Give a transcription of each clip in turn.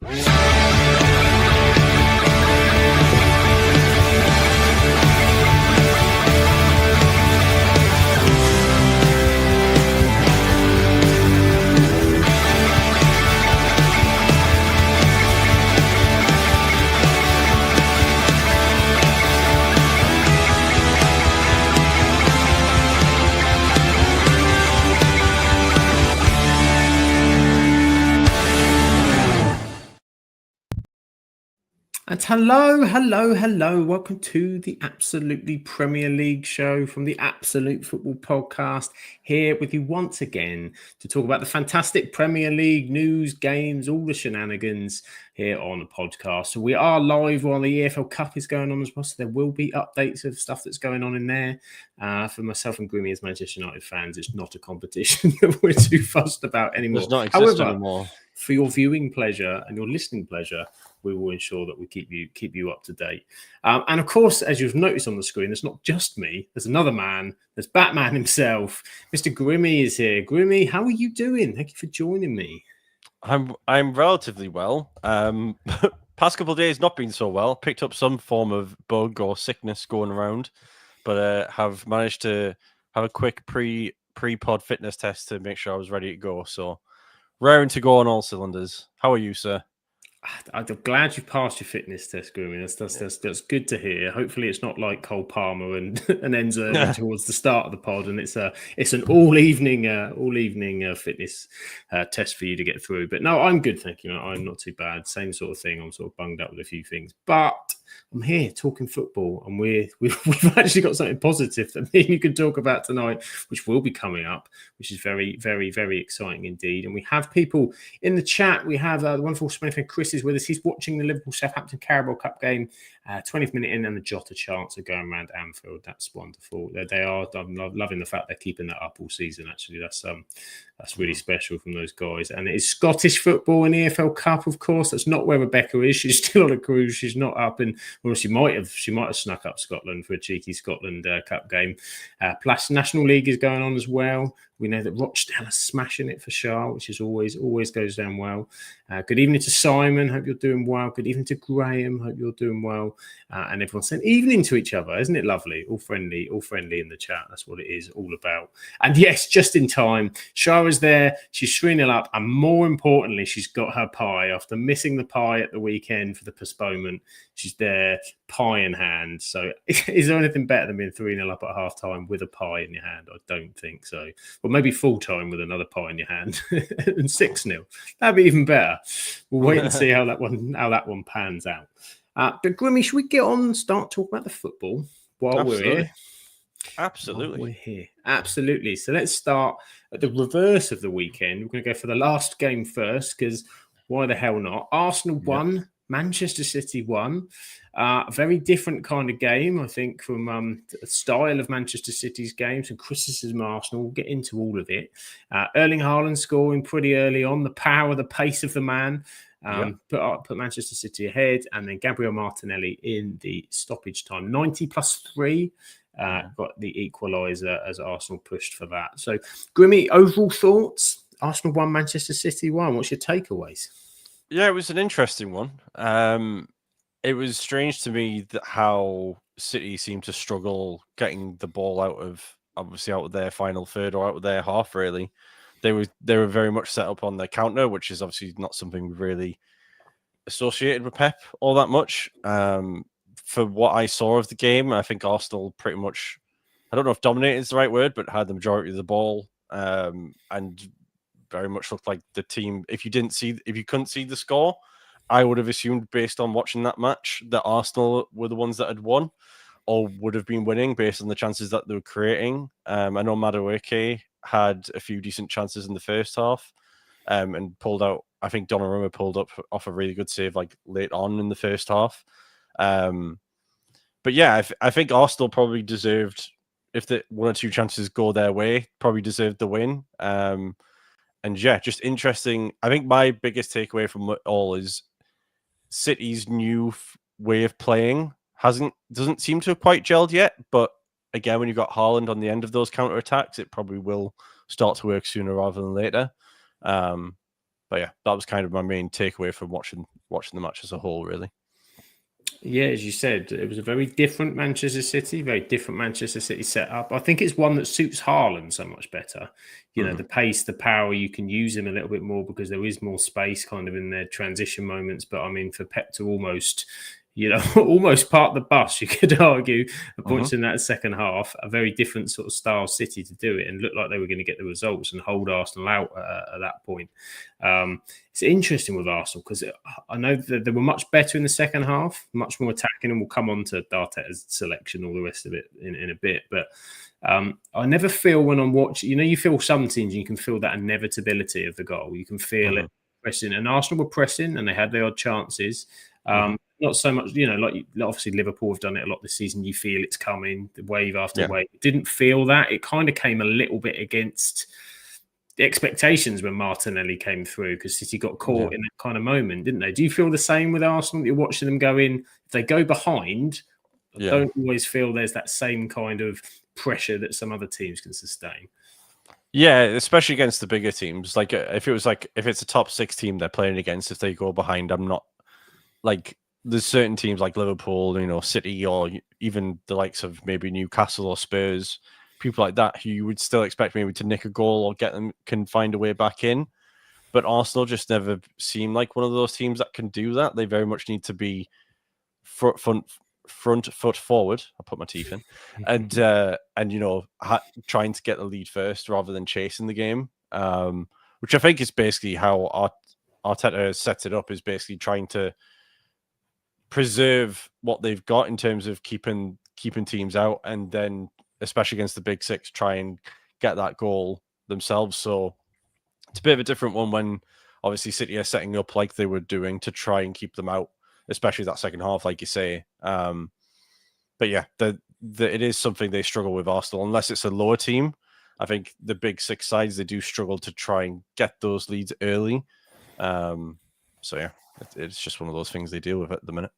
And hello. Welcome to the Absolutely Premier League show from the Absolute Football Podcast. Here with you once again to talk about the fantastic Premier League news, games, all the shenanigans here on the podcast. So we are live while the EFL Cup is going on as well. So there will be updates of stuff that's going on in there. For myself and Grimmy as Manchester United fans, it's not a competition that we're too fussed about anymore. Does not exist anymore. For your viewing pleasure and your listening pleasure, we will ensure that we keep you up to date. And of course, as you've noticed on the screen, it's not just me. There's another man. There's Batman himself. Mr. Grimmy is here. Grimmy, how are you doing? Thank you for joining me. I'm relatively well. Past couple of days not been so well. Picked up some form of bug or sickness going around, but have managed to have a quick pre-pod fitness test to make sure I was ready to go. So raring to go on all cylinders. How are you, sir? I'm glad you passed your fitness test, Grimmy. That's good to hear. Hopefully, it's not like Cole Palmer and ends towards the start of the pod, and it's an all evening fitness test for you to get through. But no, I'm good, thank you. I'm not too bad. Same sort of thing. I'm sort of bunged up with a few things, but I'm here talking football, and we've actually got something positive that me and you can talk about tonight, which will be coming up, which is very, very, very exciting indeed. And we have people in the chat. We have the wonderful Smith and Chris is with us. He's watching the Liverpool-Southampton Carabao Cup game, 20th minute in, and the Jota chants are going around Anfield. That's wonderful. They are. I'm loving the fact they're keeping that up all season. Actually, that's really special from those guys. And it is Scottish football in the EFL Cup, of course. That's not where Rebecca is. She's still on a cruise. She's not up in. Well, she might have snuck up Scotland for a cheeky Scotland Cup game. Plus, National League is going on as well. We know that Rochdale are smashing it for Shah, which is always goes down well. Good evening to Simon. Hope you're doing well. Good evening to Graham. Hope you're doing well. And everyone saying evening to each other. Isn't it lovely? All friendly in the chat. That's what it is all about. And yes, just in time. Shah is there. She's 3-0 up. And more importantly, she's got her pie. After missing the pie at the weekend for the postponement, she's there, pie in hand. So is there anything better than being 3-0 up at half time with a pie in your hand? I don't think so. Well, maybe full time with another pie in your hand and 6-0. That'd be even better. We'll wait and see how that one pans out. But Grimmy, should we get on and start talking about the football while we're here? Absolutely. While we're here. Absolutely. So let's start at the reverse of the weekend. We're going to go for the last game first because why the hell not? Arsenal won. Manchester City won. A very different kind of game, I think, from the style of Manchester City's games and criticism of Arsenal. We'll get into all of it. Erling Haaland scoring pretty early on. The power, the pace of the man put Manchester City ahead. And then Gabriel Martinelli in the stoppage time. 90 plus 3 got the equaliser as Arsenal pushed for that. So, Grimmy, overall thoughts? Arsenal won, Manchester City won. What's your takeaways? Yeah, it was an interesting one. It was strange to me that how City seemed to struggle getting the ball out of their final third or out of their half. Really, they were very much set up on their counter, which is obviously not something we've really associated with Pep all that much. For what I saw of the game, I think Arsenal pretty much, I don't know if dominated is the right word, but had the majority of the ball and very much looked like the team. If you couldn't see the score, I would have assumed based on watching that match that Arsenal were the ones that had won or would have been winning based on the chances that they were creating. I know Madueke had a few decent chances in the first half and pulled out. I think Donnarumma pulled up off a really good save like late on in the first half. But yeah, I think Arsenal probably deserved, if the one or two chances go their way, probably deserved the win. And yeah, just interesting. I think my biggest takeaway from it all is City's new way of playing doesn't seem to have quite gelled yet. But again, when you've got Haaland on the end of those counter attacks, it probably will start to work sooner rather than later. But yeah, that was kind of my main takeaway from watching the match as a whole, really. Yeah, as you said, it was a very different Manchester City, very different Manchester City setup. I think it's one that suits Haaland so much better. You know, the pace, the power, you can use him a little bit more because there is more space kind of in their transition moments. But I mean, for Pep to almost, almost park the bus, you could argue, at points in that second half, a very different sort of style City to do it and looked like they were going to get the results and hold Arsenal out at that point. It's interesting with Arsenal because I know that they were much better in the second half, much more attacking, and we'll come on to Arteta's selection, all the rest of it in a bit. But I never feel when I'm watching, you feel some teams, you can feel that inevitability of the goal. You can feel it pressing, and Arsenal were pressing, and they had their odd chances. Not so much, like obviously Liverpool have done it a lot this season. You feel it's coming, the wave after wave. It didn't feel that. It kind of came a little bit against the expectations when Martinelli came through because City got caught in that kind of moment, didn't they? Do you feel the same with Arsenal? You're watching them go in, if they go behind, I don't always feel there's that same kind of pressure that some other teams can sustain. Yeah, especially against the bigger teams. Like if it's a top 6 team they're playing against, if they go behind, I'm not like there's certain teams like Liverpool, City, or even the likes of maybe Newcastle or Spurs, people like that who you would still expect maybe to nick a goal or can find a way back in. But Arsenal just never seem like one of those teams that can do that. They very much need to be front foot forward. I put my teeth in, and trying to get the lead first rather than chasing the game. Which I think is basically how Arteta sets it up. Is basically trying to preserve what they've got in terms of keeping teams out, and then especially against the big 6, try and get that goal themselves. So it's a bit of a different one when obviously City are setting up like they were doing to try and keep them out, especially that second half, like you say. But yeah, it is something they struggle with, Arsenal, unless it's a lower team. I think the big 6 sides, they do struggle to try and get those leads early. So yeah, it's just one of those things they deal with at the minute.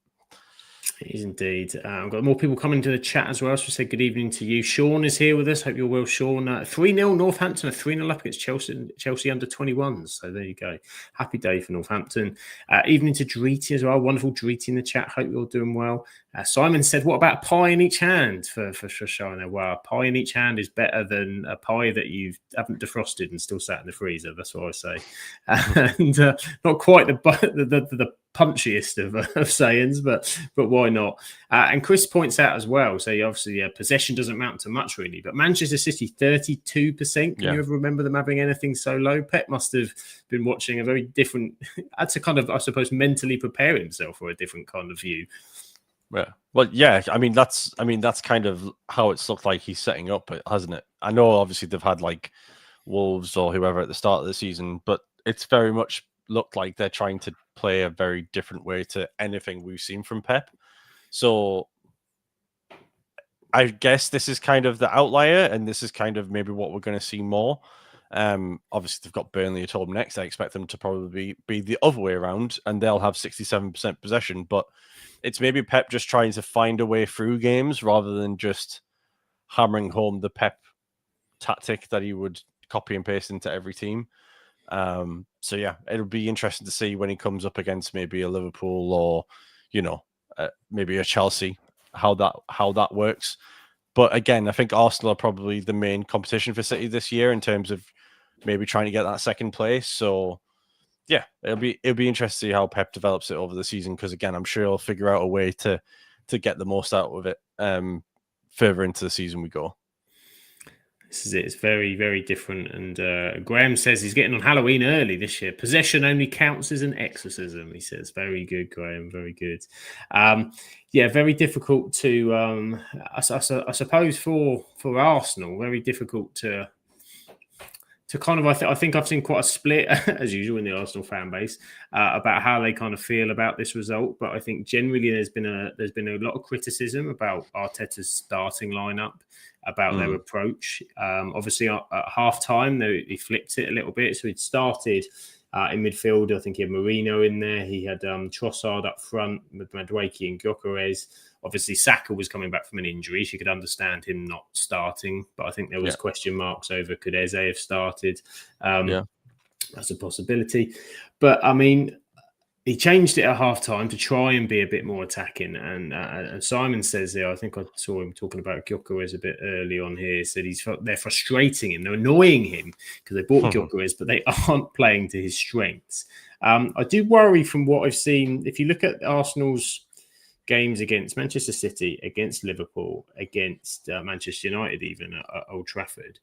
It is indeed. I've got more people coming to the chat as well. So we say good evening to you. Sean is here with us. Hope you're well, Sean. 3-0 Northampton, a 3-0 up against Chelsea under 21s. So there you go. Happy day for Northampton. Evening to Dreety as well. Wonderful Dreety in the chat. Hope you're doing well. Simon said, what about pie in each hand for Shoshana? Well, a pie in each hand is better than a pie that you haven't defrosted and still sat in the freezer. That's what I say. And not quite the punchiest of sayings, but why not? And Chris points out as well, so obviously possession doesn't amount to much really, but Manchester City 32%. Can you ever remember them having anything so low? Pep must have been watching a very different, had to kind of, I suppose, mentally prepare himself for a different kind of view. Yeah, well, yeah. I mean, that's kind of how it's looked like he's setting up, hasn't it? I know, obviously, they've had like Wolves or whoever at the start of the season, but it's very much looked like they're trying to play a very different way to anything we've seen from Pep. So I guess this is kind of the outlier, and this is kind of maybe what we're going to see more. Obviously, they've got Burnley at home next. I expect them to probably be the other way around, and they'll have 67% possession. But it's maybe Pep just trying to find a way through games rather than just hammering home the Pep tactic that he would copy and paste into every team. So yeah, it'll be interesting to see when he comes up against maybe a Liverpool or maybe a Chelsea how that works. But again, I think Arsenal are probably the main competition for City this year in terms of maybe trying to get that second place. So yeah, it'll be interesting to see how Pep develops it over the season, because again, I'm sure he'll figure out a way to get the most out of it further into the season we go. This is it. It's very, very different. And Graham says he's getting on Halloween early this year. Possession only counts as an exorcism, he says. Very good, Graham. Very good. Yeah, very difficult to, I suppose, for Arsenal, very difficult to kind of, I think I've seen quite a split, as usual, in the Arsenal fan base about how they kind of feel about this result. But I think generally there's been a lot of criticism about Arteta's starting lineup, about their approach. Obviously, at half-time, he flipped it a little bit. So he'd started in midfield. I think he had Mourinho in there. He had Trossard up front with Madueke and Gyökeres. Obviously, Saka was coming back from an injury. So you could understand him not starting. But I think there was question marks over could Eze have started. That's a possibility. But I mean, he changed it at half time to try and be a bit more attacking. And Simon says there, I think I saw him talking about Gyökeres a bit early on here, said they're frustrating him, they're annoying him because they bought Gyökeres, but they aren't playing to his strengths. I do worry from what I've seen. If you look at Arsenal's games against Manchester City, against Liverpool, against Manchester United, even at Old Trafford,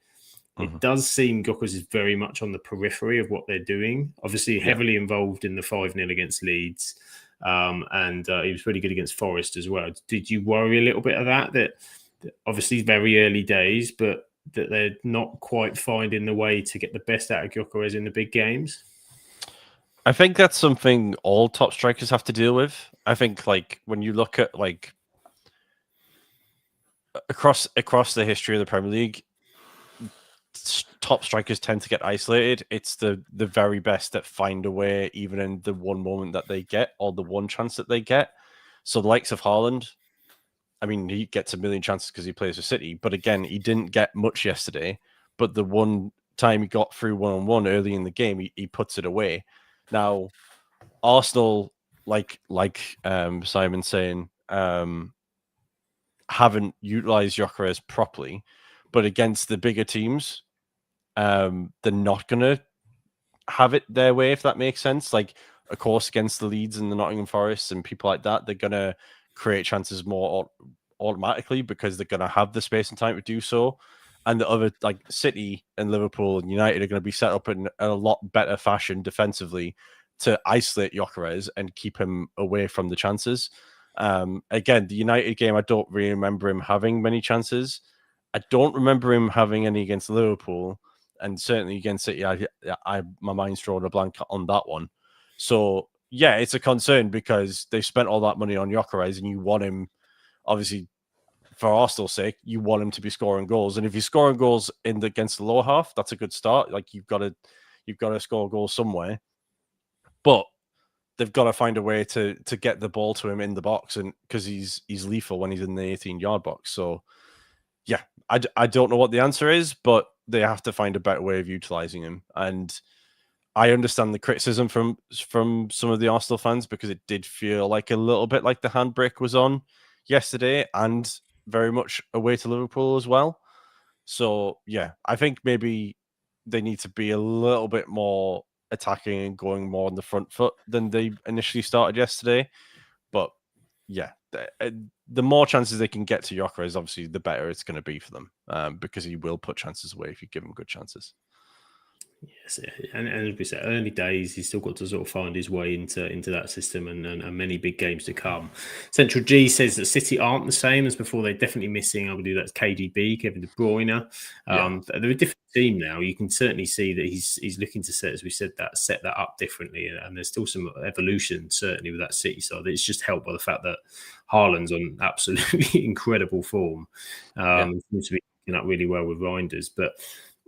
it does seem Gyökeres is very much on the periphery of what they're doing. Obviously, heavily involved in the 5-0 against Leeds, and he was really good against Forest as well. Did you worry a little bit of that obviously very early days, but that they're not quite finding the way to get the best out of Gyökeres in the big games? I think that's something all top strikers have to deal with. I think, like, when you look at, like, across the history of the Premier League, top strikers tend to get isolated. It's the very best that find a way, even in the one moment that they get or the one chance that they get. So the likes of Haaland, I mean, he gets a million chances because he plays for City, but again, he didn't get much yesterday. But the one time he got through one-on-one early in the game, he puts it away. Now, Arsenal, like Simon saying, haven't utilized Gyökeres properly, but against the bigger teams, they're not going to have it their way, if that makes sense. Like, of course, against the Leeds and the Nottingham Forest and people like that, they're going to create chances more automatically because they're going to have the space and time to do so. And the other, like City and Liverpool and United, are going to be set up in a lot better fashion defensively to isolate Gyökeres and keep him away from the chances. Again, the United game, I don't really remember him having many chances. I don't remember him having any against Liverpool, and certainly against City, my mind's drawn a blank on that one. So yeah, it's a concern because they've spent all that money on Gyökeres, and you want him, obviously, for Arsenal's sake, you want him to be scoring goals. And if you're scoring goals against the lower half, that's a good start. Like, you've got to score goals somewhere, but they've got to find a way to get the ball to him in the box, and because he's lethal when he's in the 18-yard box. So yeah, I don't know what the answer is, but they have to find a better way of utilizing him. And I understand the criticism from some of the Arsenal fans, because it did feel like a little bit like the handbrake was on yesterday, and very much away to Liverpool as well. So yeah, I think maybe they need to be a little bit more attacking and going more on the front foot than they initially started yesterday. But yeah, the more chances they can get to Gyökeres, obviously, the better it's going to be for them, because he will put chances away if you give him good chances. Yes, and as we said, early days, he's still got to sort of find his way into that system, and many big games to come. Central G says that City aren't the same as before. They're definitely missing, I believe that's KDB, Kevin De Bruyne. They're a different team now. You can certainly see that he's looking to set, as we said, set that up differently. And there's still some evolution, certainly, with that City side. It's just helped by the fact that Haaland's on absolutely incredible form. Seems to be picking up really well with Reinders, but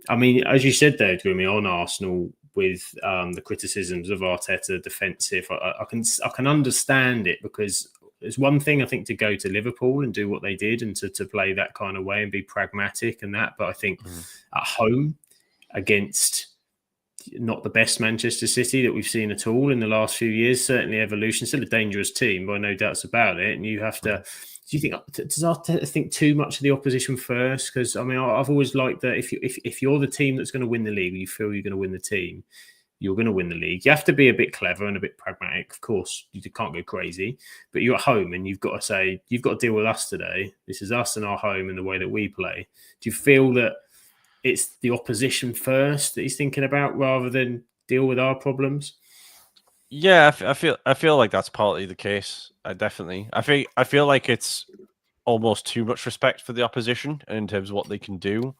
I mean, as you said there, Grimmy, on Arsenal with the criticisms of Arteta defensive, I can understand it, because it's one thing, I think, to go to Liverpool and do what they did and to play that kind of way and be pragmatic and that. But I think at home against not the best Manchester City that we've seen at all in the last few years, certainly evolution, still a dangerous team, by no doubts about it. And you have to... Do you think, does Arteta think too much of the opposition first? Because I mean, I've always liked that if you're the team that's going to win the league, or you feel you're going to win the team, you're going to win the league. You have to be a bit clever and a bit pragmatic. Of course, you can't go crazy, but you're at home and you've got to say, you've got to deal with us today. This is us and our home and the way that we play. Do you feel that it's the opposition first that he's thinking about rather than deal with our problems? Yeah, I feel like that's partly the case. Definitely, I feel like it's almost too much respect for the opposition in terms of what they can do.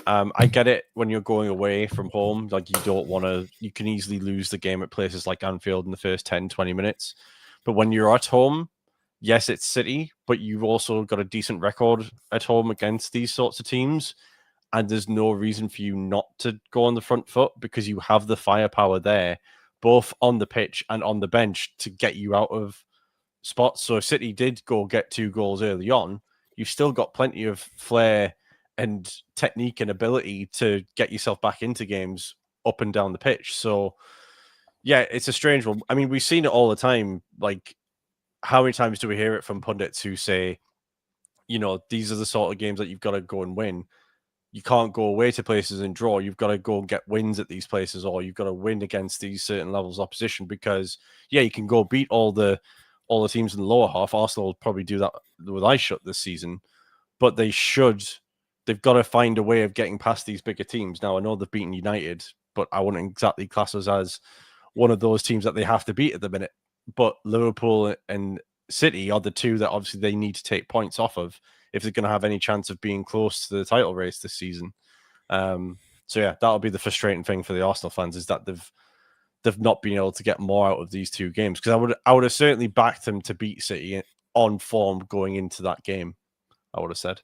I get it when you're going away from home, like you can easily lose the game at places like Anfield in the first 10, 20 minutes. But when you're at home, yes, it's City, but you've also got a decent record at home against these sorts of teams. And there's no reason for you not to go on the front foot, because you have the firepower there, both on the pitch and on the bench, to get you out of spots. So if City did go get 2 goals early on, you've still got plenty of flair and technique and ability to get yourself back into games up and down the pitch. So, yeah, it's a strange one. I mean, we've seen it all the time. Like, how many times do we hear it from pundits who say, these are the sort of games that you've got to go and win. You can't go away to places and draw. You've got to go and get wins at these places, or you've got to win against these certain levels of opposition because, you can go beat all the teams in the lower half. Arsenal will probably do that with eyes shut this season, but they've got to find a way of getting past these bigger teams. Now, I know they've beaten United, but I wouldn't exactly class us as one of those teams that they have to beat at the minute. But Liverpool and City are the two that obviously they need to take points off of if they're going to have any chance of being close to the title race this season. So yeah, that'll be the frustrating thing for the Arsenal fans, is that they've not been able to get more out of these two games. Because I would have certainly backed them to beat City on form going into that game. I would have said.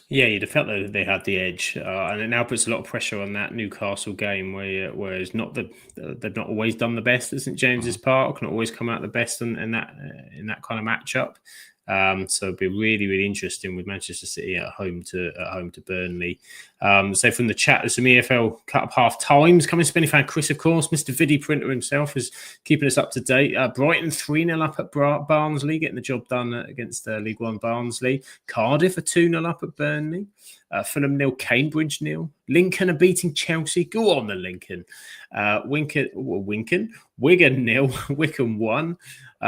Yeah, you'd have felt that they had the edge, and it now puts a lot of pressure on that Newcastle game, where it's not they've not always done the best at St James's Park, not always come out the best in that kind of matchup. So it'd be really, really interesting with Manchester City at home to Burnley. So from the chat, there's some EFL cut up half times coming. Spenny fan Chris, of course, Mr. Vidi Printer himself, is keeping us up to date. Brighton 3-0 up at Barnsley, getting the job done against League One Barnsley. Cardiff are 2-0 up at Burnley. Fulham 0, Cambridge 0. Lincoln are beating Chelsea. Go on, the Lincoln. Wigan 0, Wickham 1.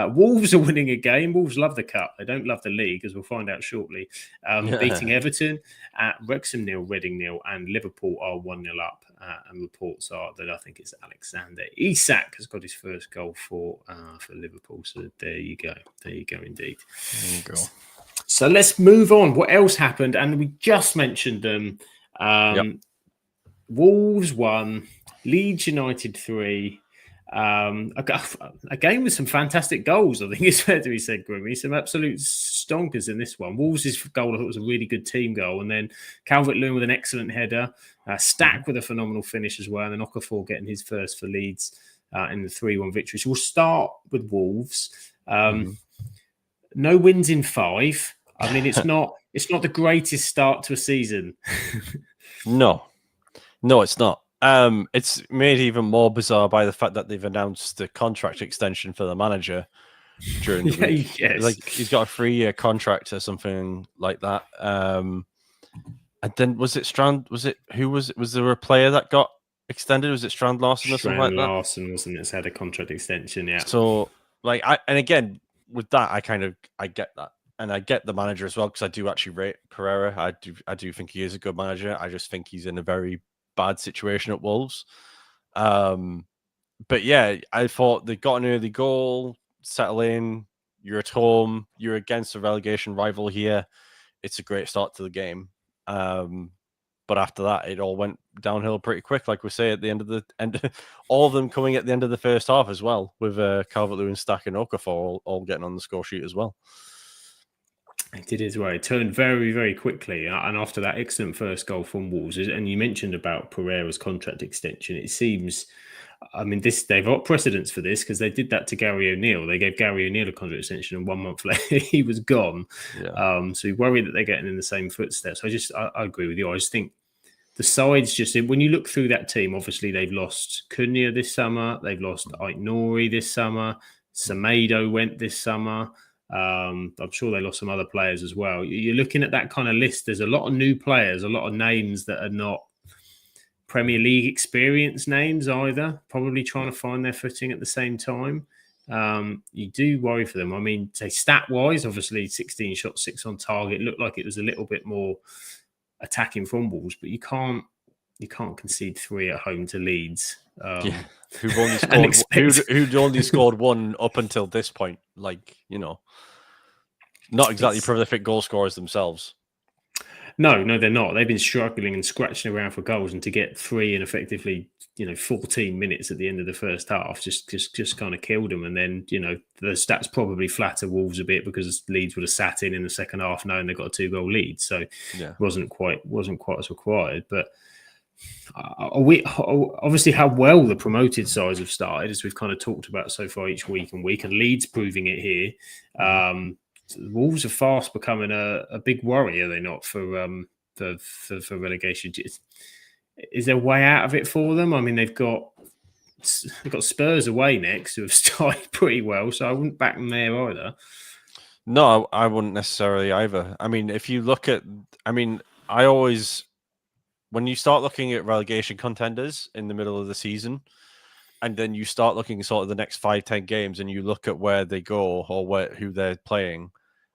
Wolves are winning a game. Wolves love the cup. They don't love the league, as we'll find out shortly. Beating Everton. Wrexham 0, Reading 0, and Liverpool are 1-0 up. And reports are that I think it's Alexander Isak has got his first goal for Liverpool. So there you go. There you go, indeed. There you go. So let's move on. What else happened? And we just mentioned them. Wolves 1, Leeds United 3. A game with some fantastic goals, I think it's fair to be said, Grimmy. Some absolute stonkers in this one. Wolves' goal, I thought, was a really good team goal. And then Calvert-Lewin with an excellent header. Stack with a phenomenal finish as well. And then Okafor getting his first for Leeds in the 3-1 victory. So we'll start with Wolves. No wins in 5. I mean, it's not the greatest start to a season. No, it's not. It's made even more bizarre by the fact that they've announced the contract extension for the manager during the week. Yes. Like, he's got a 3-year contract or something like that. And then was it Strand? Was there a player that got extended? Was it Strand Larsen or something like that? Strand Larsen, wasn't it? It's had a contract extension, yeah. So, and again, with that, I get that. And I get the manager as well, because I do actually rate Pereira. I do think he is a good manager. I just think he's in a very bad situation at Wolves. But yeah, I thought they got an early goal, settle in, you're at home, you're against a relegation rival here. It's a great start to the game. But after that, it all went downhill pretty quick, like we say at the end of the end. All of them coming at the end of the first half as well, with Calvert-Lewin, Stack, and Okafor all getting on the score sheet as well. It did as well. It turned very, very quickly. And after that excellent first goal from Wolves, and you mentioned about Pereira's contract extension, it seems, I mean, they've got precedence for this, because they did that to Gary O'Neill. They gave Gary O'Neill a contract extension, and 1 month later he was gone. Yeah. So you worry that they're getting in the same footsteps. I agree with you. I just think the sides, when you look through that team, obviously they've lost Cunha this summer. They've lost Aït-Nouri this summer. Semedo went this summer. I'm sure they lost some other players as well. You're looking at that kind of list. There's a lot of new players, a lot of names that are not Premier League experience names either, probably trying to find their footing at the same time. You do worry for them. I mean, say stat-wise, obviously 16 shots, 6 on target. Looked like it was a little bit more attacking from Wolves, but you can't concede 3 at home to Leeds. Who'd only scored 1 up until this point. Not exactly prolific goal scorers themselves. No, they're not. They've been struggling and scratching around for goals, and to get 3 in effectively, 14 minutes at the end of the first half just kind of killed them. And then, the stats probably flatter Wolves a bit, because Leeds would have sat in the second half knowing they got a 2-goal lead. So it wasn't quite as required. But obviously how well the promoted sides have started, as we've kind of talked about so far each week and Leeds proving it here. Wolves are fast becoming a big worry, are they not, for relegation? is there a way out of it for them? I mean, they've got Spurs away next, who have started pretty well, so I wouldn't back them there either. No, I wouldn't necessarily either. I mean, if you look at, I always, when you start looking at relegation contenders in the middle of the season, and then you start looking sort of the next 5-10 games, and you look at where they go or who they're playing,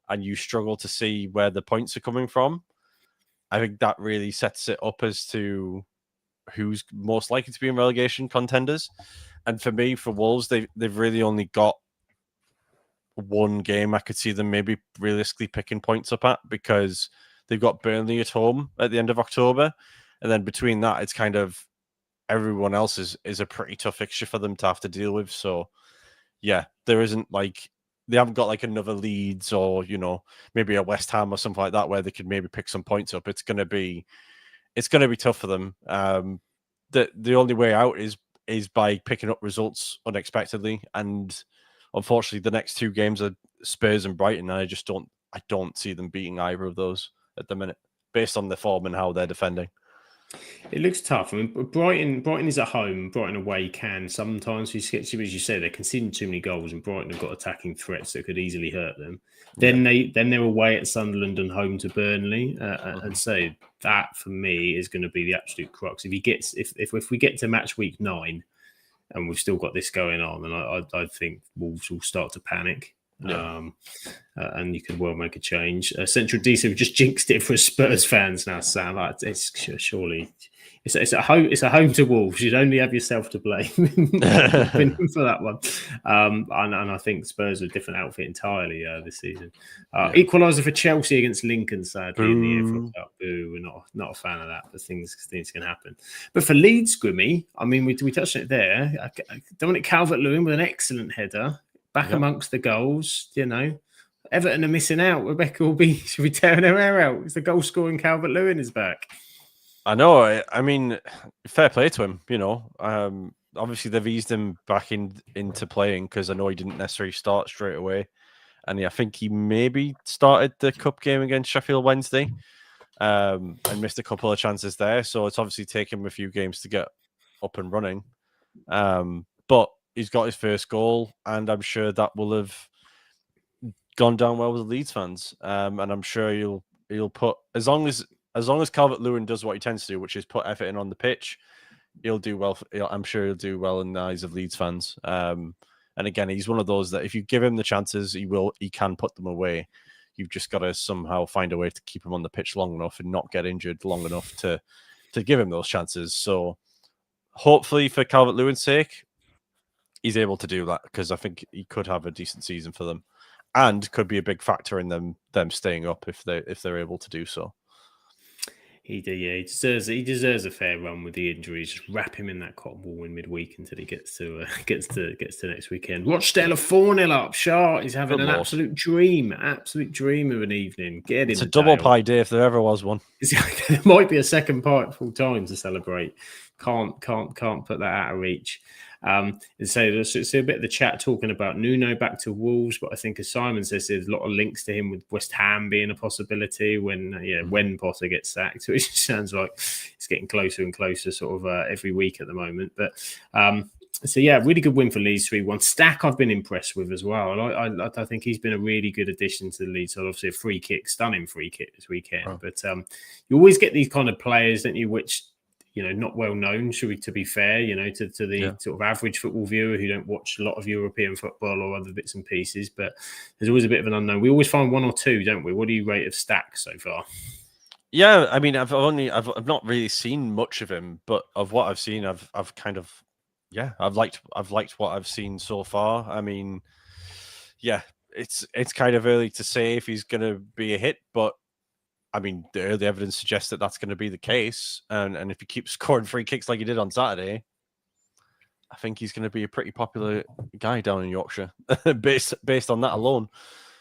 and you struggle to see where the points are coming from, I think that really sets it up as to who's most likely to be in relegation contenders. And for me, for Wolves, they've really only got one game I could see them maybe realistically picking points up at, because they've got Burnley at home at the end of October. And then between that, it's kind of everyone else is a pretty tough fixture for them to have to deal with. So yeah, there isn't they haven't got like another Leeds or, maybe a West Ham or something like that where they could maybe pick some points up. It's gonna be tough for them. The only way out is by picking up results unexpectedly. And unfortunately, the next 2 games are Spurs and Brighton. And I don't see them beating either of those at the minute, based on the form and how they're defending. It looks tough. I mean, Brighton is at home. Brighton away can sometimes, as you say, they're conceding too many goals, and Brighton have got attacking threats that could easily hurt them. Then they're away at Sunderland and home to Burnley, and so that for me is going to be the absolute crux. If we get to match week 9 and we've still got this going on, then I think Wolves will start to panic. Yeah. And you could well make a change. Central DC have just jinxed it for Spurs fans now, Sam. It's surely it's a home to Wolves. You'd only have yourself to blame for that one. And I think Spurs are a different outfit entirely this season. Equaliser for Chelsea against Lincoln, sadly, in the EFL Cup. Boo, we're not a fan of that, but things can happen. But for Leeds, Grimmy, I mean, we touched on it there. Dominic Calvert-Lewin with an excellent header. Back amongst the goals, Everton are missing out. Rebecca should be tearing her hair out. It's the goal scoring Calvert-Lewin is back. I know. I mean, fair play to him. Obviously they've eased him back into playing, because I know he didn't necessarily start straight away, and I think he maybe started the cup game against Sheffield Wednesday, and missed a couple of chances there. So it's obviously taken him a few games to get up and running. But he's got his first goal, and I'm sure that will have gone down well with the Leeds fans. And I'm sure he'll put, as long as Calvert-Lewin does what he tends to do, which is put Everton on the pitch, he'll do well. I'm sure he'll do well in the eyes of Leeds fans. And again, he's one of those that if you give him the chances, he can put them away. You've just got to somehow find a way to keep him on the pitch long enough and not get injured long enough to give him those chances. So hopefully, for Calvert-Lewin's sake, he's able to do that, because I think he could have a decent season for them, and could be a big factor in them staying up if they're able to do so. He deserves a fair run with the injuries. Just wrap him in that cotton wool in midweek until he gets to next weekend. Rochdale are 4-0 up. Shah is having absolute dream of an evening. It's a double pie day if there ever was one. There might be a second pie full time to celebrate. Can't put that out of reach. And so there's a bit of the chat talking about Nuno back to Wolves, but I think, as Simon says, there's a lot of links to him with West Ham being a possibility when Potter gets sacked, which sounds like it's getting closer and closer sort of every week at the moment. But really good win for Leeds 3-1. Stack I've been impressed with as well. I think he's been a really good addition to the Leeds. So obviously a stunning free kick this weekend. Oh. But you always get these kind of players, don't you, which not well known, to be fair, to the sort of average football viewer who don't watch a lot of European football or other bits and pieces. But there's always a bit of an unknown. We always find one or two, don't we? What do you rate of Stack so far? Yeah, I mean, I've not really seen much of him, but of what I've seen, I've liked what I've seen so far. I mean, yeah, it's kind of early to say if he's going to be a hit, but I mean, the early evidence suggests that that's going to be the case. And if he keeps scoring free kicks like he did on Saturday, I think he's going to be a pretty popular guy down in Yorkshire based on that alone.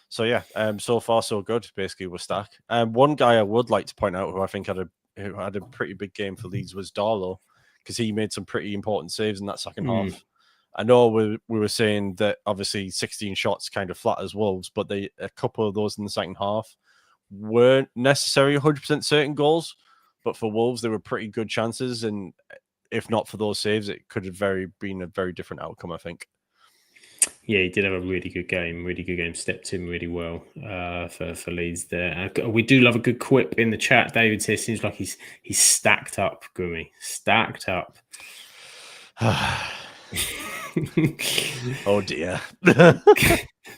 So yeah, so far so good, basically, with Stack. One guy I would like to point out who I think had a pretty big game for Leeds was Darlow, because he made some pretty important saves in that second half. I know we were saying that obviously 16 shots kind of flat as Wolves, but a couple of those in the second half weren't necessarily 100% certain goals, but for Wolves, they were pretty good chances, and if not for those saves, it could have been a very different outcome, I think. Yeah, he did have a really good game. Really good game. Stepped in really well for Leeds there. We do love a good quip in the chat. David says seems like he's stacked up, Gummy. Stacked up. Oh dear.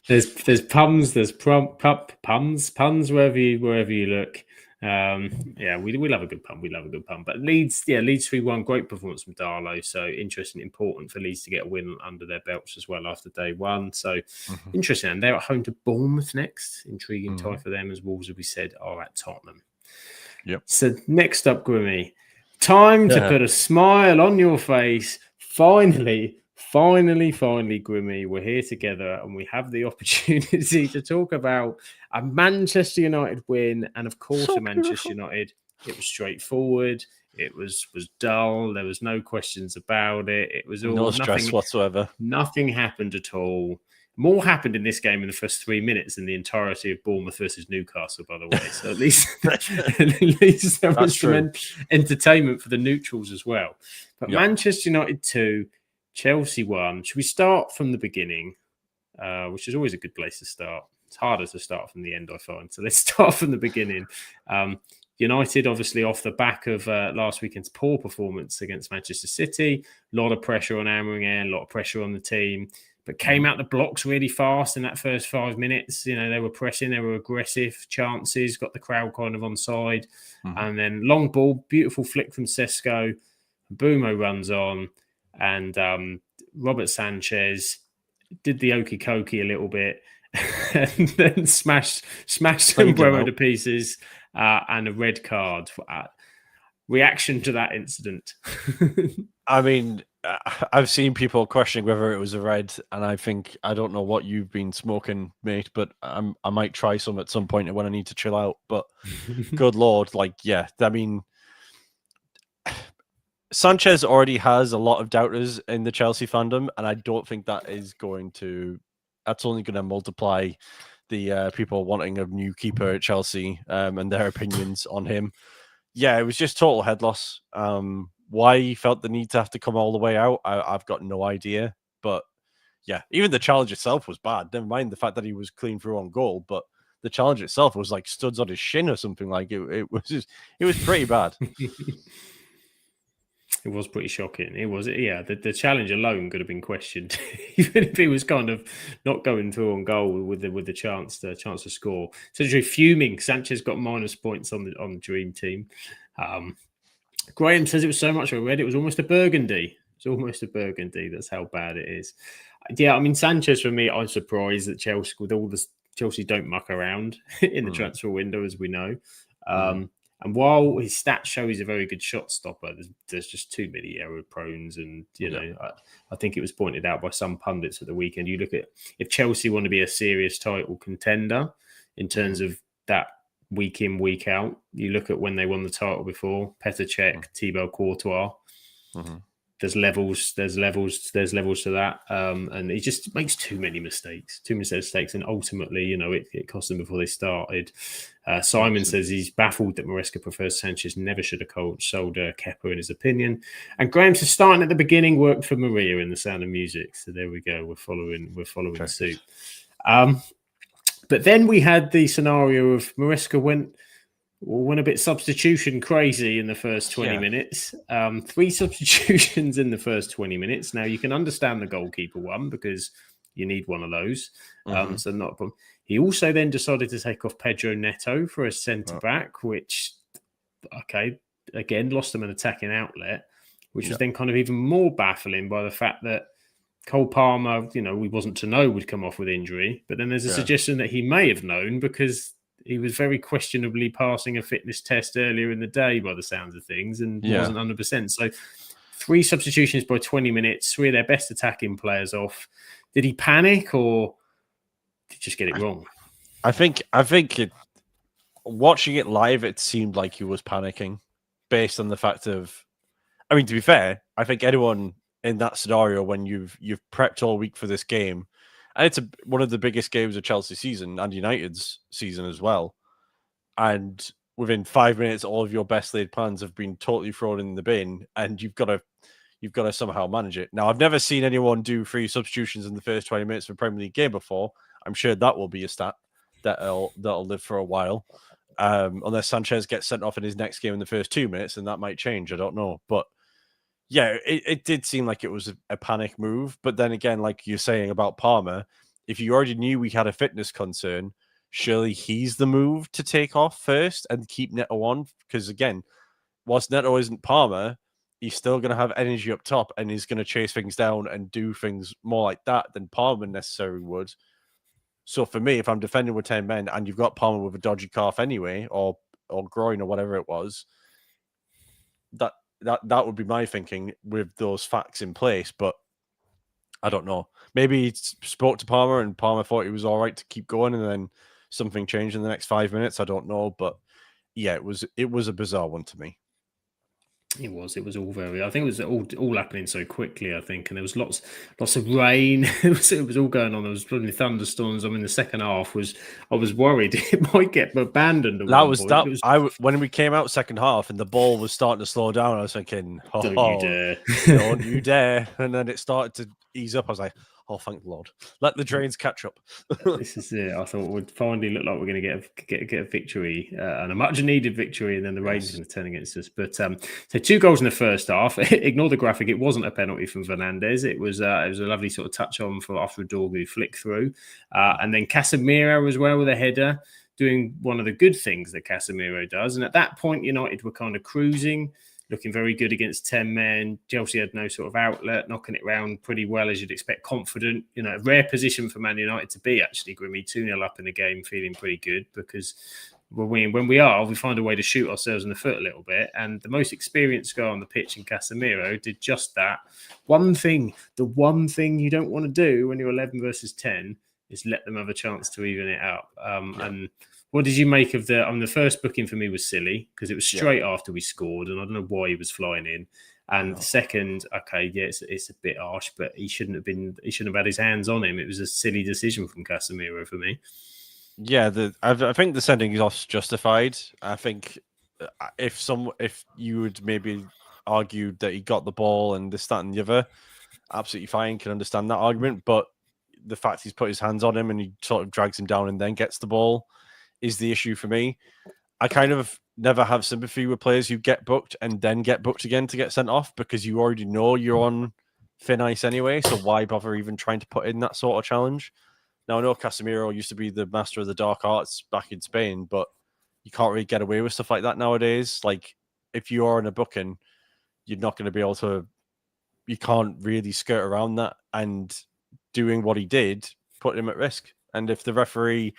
there's puns. There's puns wherever you look. Yeah, we love a good pun. We love a good pun. But Leeds 3-1, great performance from Darlow. So interesting, important for Leeds to get a win under their belts as well after day one. So interesting. And they're at home to Bournemouth next. Intriguing tie for them, as Wolves, as we said, are at Tottenham. Yep. So next up, Grimmy, time to put a smile on your face. Finally, Grimmy, we're here together and we have the opportunity to talk about a Manchester United win. And of course, a Manchester United, it was straightforward. It was dull. There was no questions about it. It was all no stress whatsoever. Nothing happened at all. More happened in this game in the first 3 minutes than the entirety of Bournemouth versus Newcastle, by the way. So at least there was some entertainment for the neutrals as well. But Manchester United 2, Chelsea 1. Should we start from the beginning, which is always a good place to start? It's harder to start from the end, I find. So let's start from the beginning. United, obviously, off the back of last weekend's poor performance against Manchester City. A lot of pressure on Amorim, a lot of pressure on the team. But came out the blocks really fast in that first 5 minutes. You know, they were pressing, they were aggressive, chances, got the crowd kind of on side. And then long ball, beautiful flick from Sesko. Bumo runs on. And Robert Sanchez did the okey cokey a little bit and then smashed Sombrero to pieces and a red card. Reaction to that incident. I mean, I've seen people questioning whether it was a red, and I don't know what you've been smoking, mate, but I might try some at some point when I need to chill out. But good Lord, I mean, Sanchez already has a lot of doubters in the Chelsea fandom, and I don't think that's only going to multiply the people wanting a new keeper at Chelsea and their opinions on him. Yeah, it was just total head loss. Why he felt the need to have to come all the way out, I've got no idea. But yeah, even the challenge itself was bad. Never mind the fact that he was clean through on goal, but the challenge itself was like studs on his shin or something. Like it was pretty bad. It was pretty shocking. It was, yeah. The challenge alone could have been questioned, even if he was kind of not going through on goal with the chance to score. So fuming. Sanchez got minus points on the dream team. Graham says it was so much of a red, it was almost a burgundy. It's almost a burgundy. That's how bad it is. Yeah, I mean, Sanchez, for me, I'm surprised that Chelsea, with all this, Chelsea don't muck around in the transfer window, as we know. And while his stats show he's a very good shot stopper, there's just too many error prones. And, I think it was pointed out by some pundits at the weekend. You look at, if Chelsea want to be a serious title contender in terms of that week in, week out, you look at when they won the title before, Petr Cech, Thibaut Courtois. There's levels to that. And he just makes too many mistakes. And ultimately, it cost them before they started. Simon says he's baffled that Maresca prefers Sanchez, never should have sold Kepa in his opinion. And Graham says starting at the beginning worked for Maria in The Sound of Music. So there we go. We're following suit. But then we had the scenario of Maresca went a bit substitution crazy in the first 20 minutes. 3 substitutions in the first 20 minutes. Now, you can understand the goalkeeper one because you need one of those. So not a problem. He also then decided to take off Pedro Neto for a centre-back, which, again, lost him an attacking outlet, which was then kind of even more baffling by the fact that Cole Palmer, we wasn't to know would come off with injury. But then there's a suggestion that he may have known because he was very questionably passing a fitness test earlier in the day by the sounds of things and wasn't 100%. So 3 substitutions by 20 minutes, 3 of their best attacking players off. Did he panic or did he just get it wrong? I think watching it live, it seemed like he was panicking based on the fact of, I mean, to be fair, I think anyone in that scenario when you've prepped all week for this game, and it's one of the biggest games of Chelsea's season and United's season as well. And within 5 minutes, all of your best laid plans have been totally thrown in the bin, and you've got to somehow manage it. Now, I've never seen anyone do 3 substitutions in the first 20 minutes of a Premier League game before. I'm sure that will be a stat that'll live for a while, unless Sanchez gets sent off in his next game in the first 2 minutes, and that might change. I don't know, but yeah, it did seem like it was a panic move. But then again, like you're saying about Palmer, if you already knew we had a fitness concern, surely he's the move to take off first and keep Neto on. Because again, whilst Neto isn't Palmer, he's still going to have energy up top and he's going to chase things down and do things more like that than Palmer necessarily would. So for me, if I'm defending with 10 men and you've got Palmer with a dodgy calf anyway, or groin or whatever it was, that would be my thinking with those facts in place. But I don't know. Maybe he spoke to Palmer and Palmer thought he was all right to keep going, and then something changed in the next 5 minutes. I don't know, but yeah, it was a bizarre one to me. It was all very. I think it was all happening so quickly. I think, and there was lots of rain. it was all going on. There was probably thunderstorms. I mean, the second half I was worried it might get abandoned. When we came out second half and the ball was starting to slow down. I was thinking, don't you dare, don't you dare! And then it started to ease up. I was like, oh, thank the Lord, let the drains catch up. This is it. I thought it would finally look like we're going to get a victory and a much needed victory, and then the rain's going to turn against us. But so 2 goals in the first half. Ignore the graphic. It wasn't a penalty from Fernandes. It was a lovely sort of touch on after a Dorgu flick through, and then Casemiro as well with a header, doing one of the good things that Casemiro does. And at that point, United were kind of cruising, looking very good against 10 men. Chelsea had no sort of outlet, knocking it round pretty well, as you'd expect, confident. A rare position for Man United to be, actually, Grimmy, 2-0 up in the game, feeling pretty good, because when we find a way to shoot ourselves in the foot a little bit. And the most experienced guy on the pitch in Casemiro did just that. The one thing you don't want to do when you're 11 versus 10 is let them have a chance to even it out. And what did you make of the first booking for me was silly because it was straight after we scored, and I don't know why he was flying in. And the second, okay, yeah, it's a bit harsh, but he shouldn't have had his hands on him. It was a silly decision from Casemiro for me. Yeah, I think the sending off justified. I think if you would maybe argue that he got the ball and this, that, and the other, absolutely fine, can understand that argument. But the fact he's put his hands on him and he sort of drags him down and then gets the ball is the issue for me. I kind of never have sympathy with players who get booked and then get booked again to get sent off, because you already know you're on thin ice anyway. So why bother even trying to put in that sort of challenge? Now, I know Casemiro used to be the master of the dark arts back in Spain, but you can't really get away with stuff like that nowadays. Like, if you are in a booking, you're not going to be able to, you can't really skirt around that. And doing what he did put him at risk. And if the referee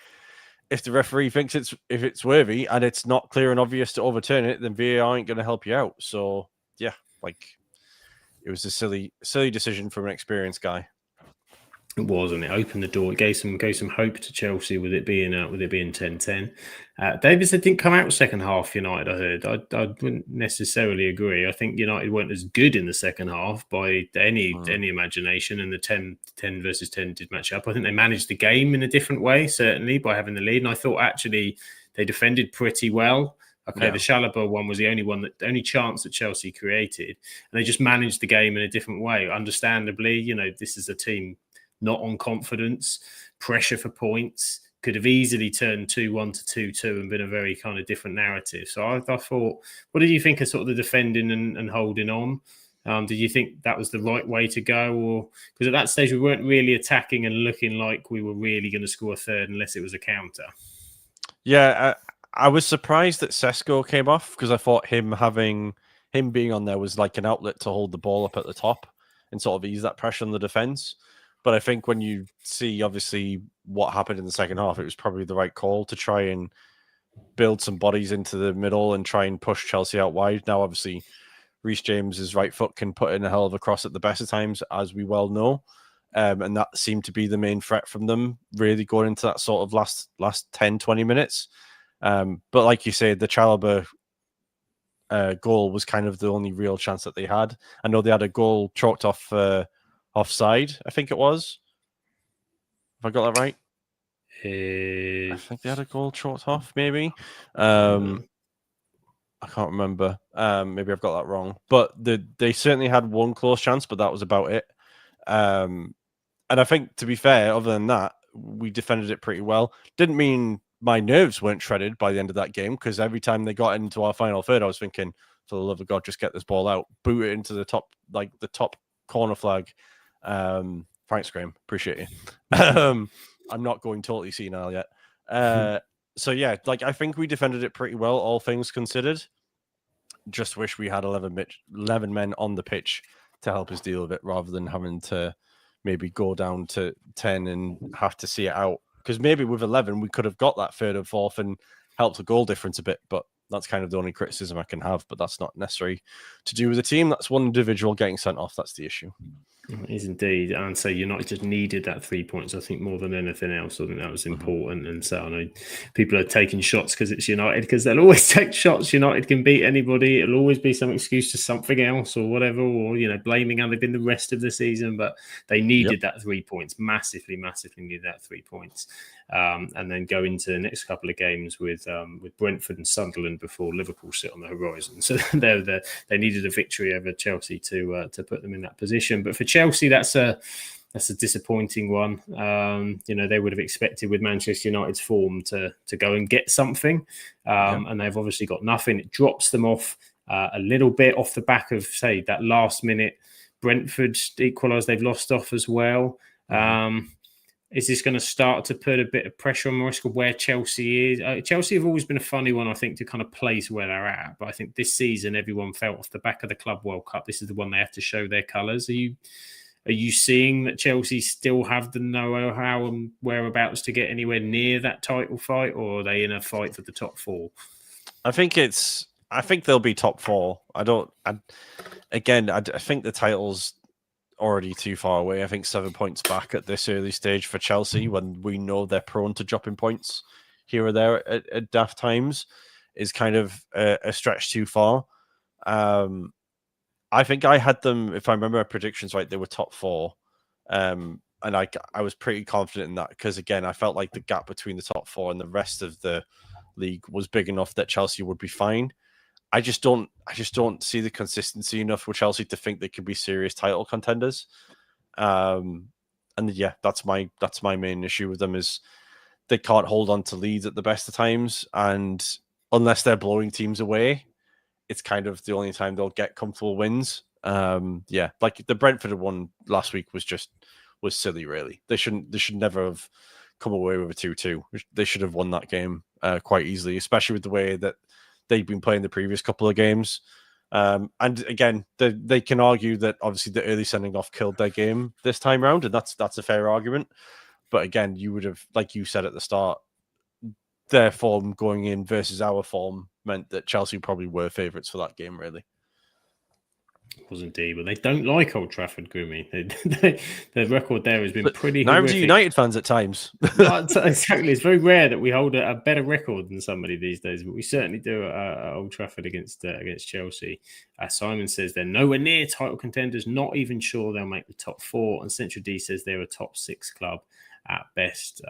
thinks it's worthy and it's not clear and obvious to overturn it, then VAR ain't going to help you out. So yeah, like, it was a silly decision from an experienced guy. It was, and it opened the door. It gave some hope to Chelsea with it being 10-10. David said didn't come out second half. United, I heard. I wouldn't necessarily agree. I think United weren't as good in the second half by any imagination, and the 10 versus 10 did match up. I think they managed the game in a different way, certainly by having the lead. And I thought actually they defended pretty well. Okay, the Chalobah one was the only chance that Chelsea created, and they just managed the game in a different way. Understandably, this is a team not on confidence, pressure for points, could have easily turned 2-1 to 2-2 and been a very kind of different narrative. So I thought, what did you think of sort of the defending and holding on? Did you think that was the right way to go? Or because at that stage we weren't really attacking and looking like we were really going to score a third unless it was a counter. Yeah, I was surprised that Sesko came off, because I thought him being on there was like an outlet to hold the ball up at the top and sort of ease that pressure on the defence. But I think when you see, obviously, what happened in the second half, it was probably the right call to try and build some bodies into the middle and try and push Chelsea out wide. Now, obviously, Reece James's right foot can put in a hell of a cross at the best of times, as we well know. And that seemed to be the main threat from them, really going into that sort of last 10, 20 minutes. But like you said, the Chalobah goal was kind of the only real chance that they had. I know they had a goal chalked off offside, I think it was. Have I got that right? I think they had a goal chalked off, maybe. I can't remember. Maybe I've got that wrong. But they certainly had one close chance, but that was about it. And I think, to be fair, other than that, we defended it pretty well. Didn't mean my nerves weren't shredded by the end of that game, because every time they got into our final third, I was thinking, for the love of God, just get this ball out, boot it into the top corner flag. Thanks, Graham. Appreciate you. I'm not going totally senile yet. So yeah, I think we defended it pretty well, all things considered. Just wish we had 11 men on the pitch to help us deal with it, rather than having to maybe go down to 10 and have to see it out. Because maybe with 11, we could have got that third and fourth and helped the goal difference a bit. But that's kind of the only criticism I can have. But that's not necessary to do with the team. That's one individual getting sent off. That's the issue. It is indeed. And so United just needed that 3 points, I think, more than anything else. I think that was important. And so I know people are taking shots because it's United, because they'll always take shots. United can beat anybody. It'll always be some excuse to something else or whatever, or, blaming how they've been the rest of the season. But they needed that 3 points, massively needed that 3 points. And then go into the next couple of games with Brentford and Sunderland before Liverpool sit on the horizon. So they needed a victory over Chelsea to put them in that position. But for Chelsea, that's a disappointing one. They would have expected, with Manchester United's form, to go and get something, and they've obviously got nothing. It drops them off a little bit off the back of, say, that last minute Brentford equalised. They've lost off as well. Is this going to start to put a bit of pressure on Maresca where Chelsea is? Chelsea have always been a funny one, I think, to kind of place where they're at. But I think this season, everyone felt off the back of the Club World Cup, this is the one they have to show their colours. Are you seeing that Chelsea still have the know-how and whereabouts to get anywhere near that title fight, or are they in a fight for the top four? I think they'll be top four. I think the title's already too far away. I think 7 points back at this early stage for Chelsea, when we know they're prone to dropping points here or there at daft times, is kind of a stretch too far. I think I had them, if I remember my predictions right, they were top four. And I was pretty confident in that, because, again, I felt like the gap between the top four and the rest of the league was big enough that Chelsea would be fine. I just don't see the consistency enough with Chelsea to think they could be serious title contenders. And yeah, that's my main issue with them, is they can't hold on to leads at the best of times, and unless they're blowing teams away, it's kind of the only time they'll get comfortable wins. Like the Brentford one last week was silly, really. They should never have come away with a 2-2. They should have won that game quite easily, especially with the way that they've been playing the previous couple of games. And again, they can argue that obviously the early sending off killed their game this time round, and that's a fair argument. But again, you would have, like you said at the start, their form going in versus our form meant that Chelsea probably were favourites for that game, really. Was indeed, but they don't like Old Trafford, Grimmy. Their record there has been pretty neither horrific. do United fans at times. Exactly. It's very rare that we hold a better record than somebody these days, but we certainly do at Old Trafford against Chelsea. Simon says they're nowhere near title contenders, not even sure they'll make the top four. And Central D says they're a top six club at best.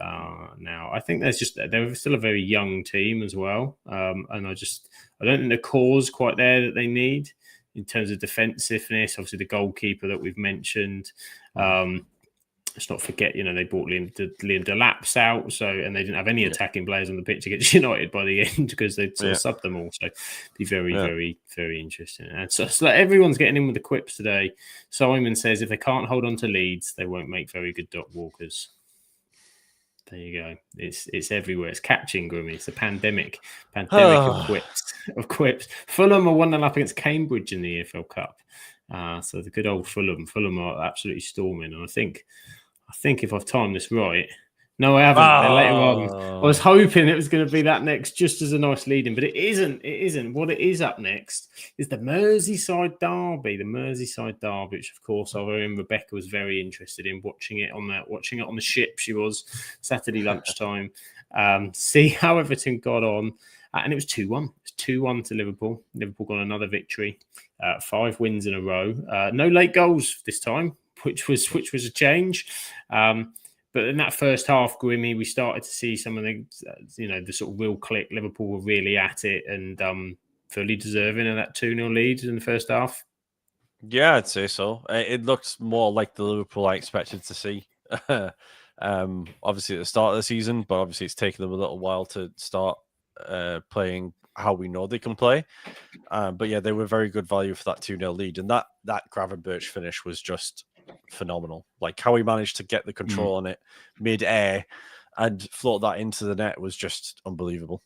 Now, I think they're still a very young team as well. And I don't think the core's quite there that they need in terms of defensiveness. Obviously, the goalkeeper that we've mentioned. Let's not forget, they brought Liam Delap's out, and they didn't have any attacking players on the pitch against United by the end, because they'd sort of subbed them all. So, be very, very, very interesting. And so everyone's getting in with the quips today. Simon says if they can't hold on to Leeds, they won't make very good dog walkers. There you go. It's everywhere. It's catching, Grimmy. It's a pandemic of quips. Fulham are 1-0 up against Cambridge in the EFL Cup. So the good old Fulham are absolutely storming. And I think if I've timed this right, no, I haven't. They're later on. I was hoping it was going to be that next, just as a nice lead-in, but it isn't. It isn't. What it is up next is the Merseyside derby. The Merseyside derby, which of course our own Rebecca was very interested in watching it on the ship. She was Saturday lunchtime. See how Everton got on, and it was 2-1. It's 2-1 to Liverpool. Liverpool got another victory. 5 wins in a row. No late goals this time, which was a change. But in that first half, Grimmy, we started to see some of the sort of real click. Liverpool were really at it, and fully deserving of that 2-0 lead in the first half? Yeah, I'd say so. It looks more like the Liverpool I expected to see. Obviously at the start of the season, but obviously it's taken them a little while to start playing how we know they can play. But yeah, they were very good value for that 2-0 lead. And that Gravenberch finish was just phenomenal. Like how he managed to get the control on it mid-air and float that into the net was just unbelievable.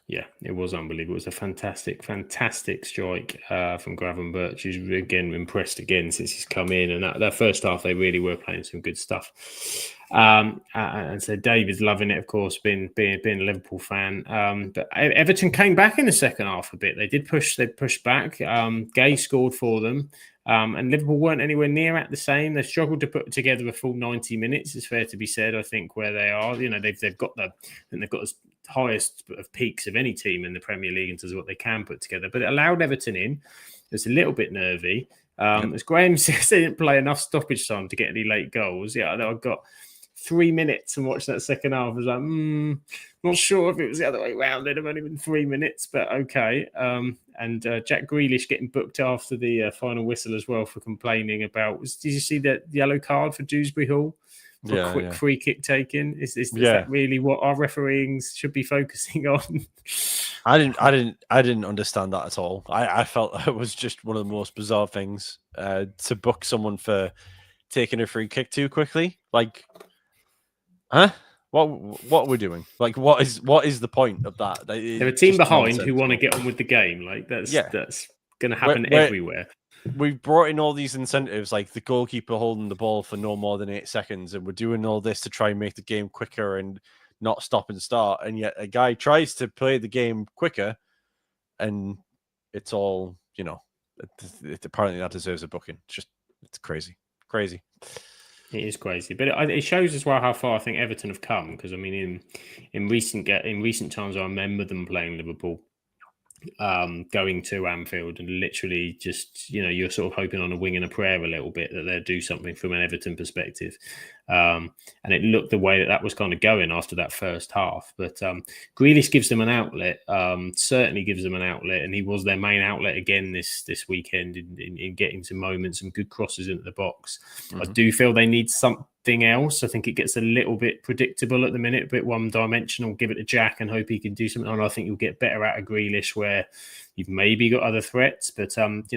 Yeah, it was unbelievable. It was a fantastic strike from Gravenberch, who's again impressed again since he's come in. And that first half, they really were playing some good stuff. And so David's loving it, of course, being a Liverpool fan. But Everton came back in the second half a bit. They pushed back. Gay scored for them. And Liverpool weren't anywhere near at the same. They struggled to put together a full 90 minutes. It's fair to be said. I think where they are, they've got as highest of peaks of any team in the Premier League in terms of what they can put together. But it allowed Everton in. It's a little bit nervy. As Graham says, they didn't play enough stoppage time to get any late goals. Yeah, I know I got 3 minutes and watched that second half. I was like, not sure if it was the other way around. It'd have only been 3 minutes, but okay. And Jack Grealish getting booked after the final whistle as well for complaining about. Did you see that yellow card for Dewsbury Hall? For a quick free kick taken. Is that really what our refereeing should be focusing on? I didn't understand that at all. I felt it was just one of the most bizarre things to book someone for taking a free kick too quickly. Like, huh? What are we doing? Like, what is the point of that? There are a team behind who want to get on with the game. Like that's going to happen everywhere. We've brought in all these incentives, like the goalkeeper holding the ball for no more than 8 seconds, and we're doing all this to try and make the game quicker and not stop and start. And yet a guy tries to play the game quicker, and it's all, apparently that deserves a booking. It's crazy. It is crazy, but it shows as well how far I think Everton have come. Because I mean, in recent times, I remember them playing Liverpool, going to Anfield, and literally just you're sort of hoping on a wing and a prayer a little bit that they'll do something from an Everton perspective. And it looked the way that was kind of going after that first half. But Grealish gives them an outlet, certainly gives them an outlet, and he was their main outlet again this weekend in getting some moments, some good crosses into the box. I do feel they need something else. I think it gets a little bit predictable at the minute, a bit one-dimensional. Give it to Jack and hope he can do something. And I think you'll get better out of Grealish where you've maybe got other threats, but and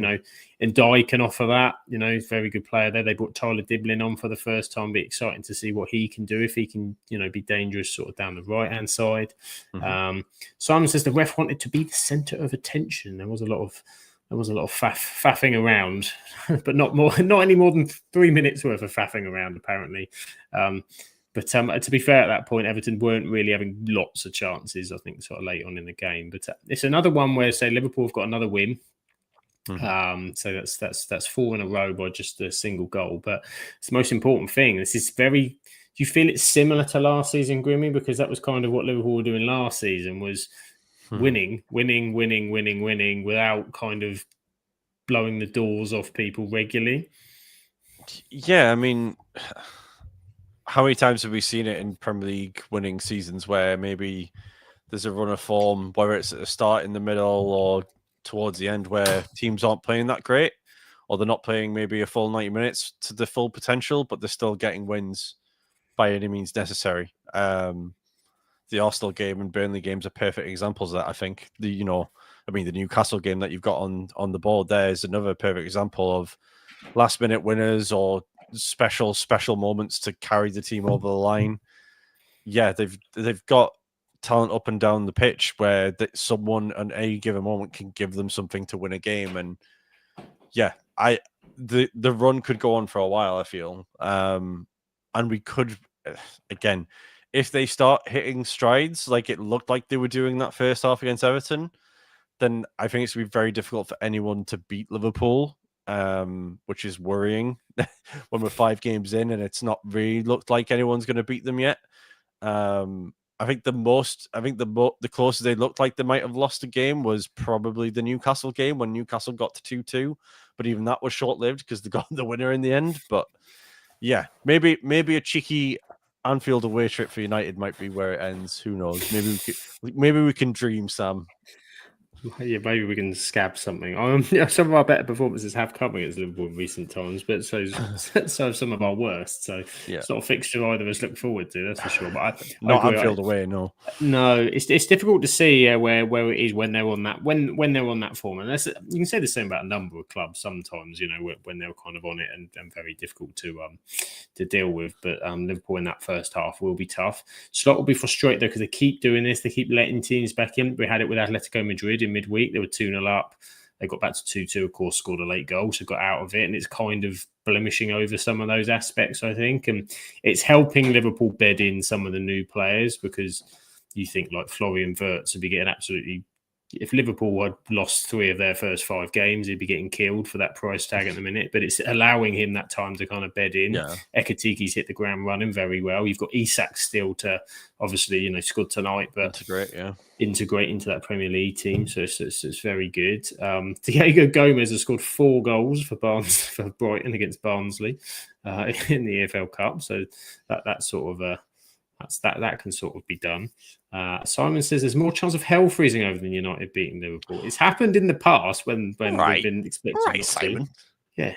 Dye can offer that. He's a very good player there. They brought Tyler Diblin on for the first time. Be exciting to see what he can do, if he can, be dangerous sort of down the right-hand side. Simon says the ref wanted to be the centre of attention. There was a lot of faffing around, but not any more than 3 minutes worth of faffing around, apparently. But to be fair, at that point, Everton weren't really having lots of chances, I think, sort of late on in the game. But it's another one where, say, Liverpool have got another win. So that's 4 in a row by just a single goal. But it's the most important thing. This is very... Do you feel it's similar to last season, Grimmy? Because that was kind of what Liverpool were doing last season, was winning without kind of blowing the doors off people regularly. Yeah, I mean, how many times have we seen it in Premier League winning seasons where maybe there's a run of form, whether it's at the start, in the middle, or towards the end, where teams aren't playing that great, or they're not playing maybe a full 90 minutes to the full potential, but they're still getting wins by any means necessary. The Arsenal game and Burnley games are perfect examples of that. I think the Newcastle game that you've got on the board there is another perfect example of last minute winners or special moments to carry the team over the line. Yeah, they've got talent up and down the pitch where someone at any given moment can give them something to win a game. And yeah, the run could go on for a while, I feel. And we could, again, if they start hitting strides like it looked like they were doing that first half against Everton, then I think it's going to be very difficult for anyone to beat Liverpool, which is worrying when we're 5 games in and it's not really looked like anyone's going to beat them yet. I think the closest they looked like they might have lost a game was probably the Newcastle game when Newcastle got to 2-2, but even that was short-lived because they got the winner in the end. But yeah, maybe a cheeky Anfield away trip for United might be where it ends. Who knows? Maybe we can dream, Sam. Yeah, maybe we can scab something. Some of our better performances have come against Liverpool in recent times, but so have some of our worst. So Yeah, it's not a fixture either of us look forward to, that's for sure. But I not agree. Anfield away, no. No, it's difficult to see where it is when they're on that when they're on that form, and you can say the same about a number of clubs sometimes. When they're kind of on it and very difficult to deal with. But Liverpool in that first half will be tough. Slot will be frustrated though because they keep doing this. They keep letting teams back in. We had it with Atletico Madrid in midweek. They were 2-0 up. They got back to 2-2, of course, scored a late goal, so got out of it. And it's kind of blemishing over some of those aspects, I think. And it's helping Liverpool bed in some of the new players because you think like Florian Wirtz would be getting absolutely. If Liverpool had lost 3 of their first 5 games, he'd be getting killed for that price tag at the minute. But it's allowing him that time to kind of bed in. Yeah. Ekatiki's hit the ground running very well. You've got Isak still to obviously, scored tonight, but integrate into that Premier League team. So it's very good. Diego Gomez has scored 4 goals for Brighton against Barnsley in the EFL Cup. So that sort of that can sort of be done. Simon says there's more chance of hell freezing over than United beating Liverpool. It's happened in the past when we've been expecting right, Simon. Yeah.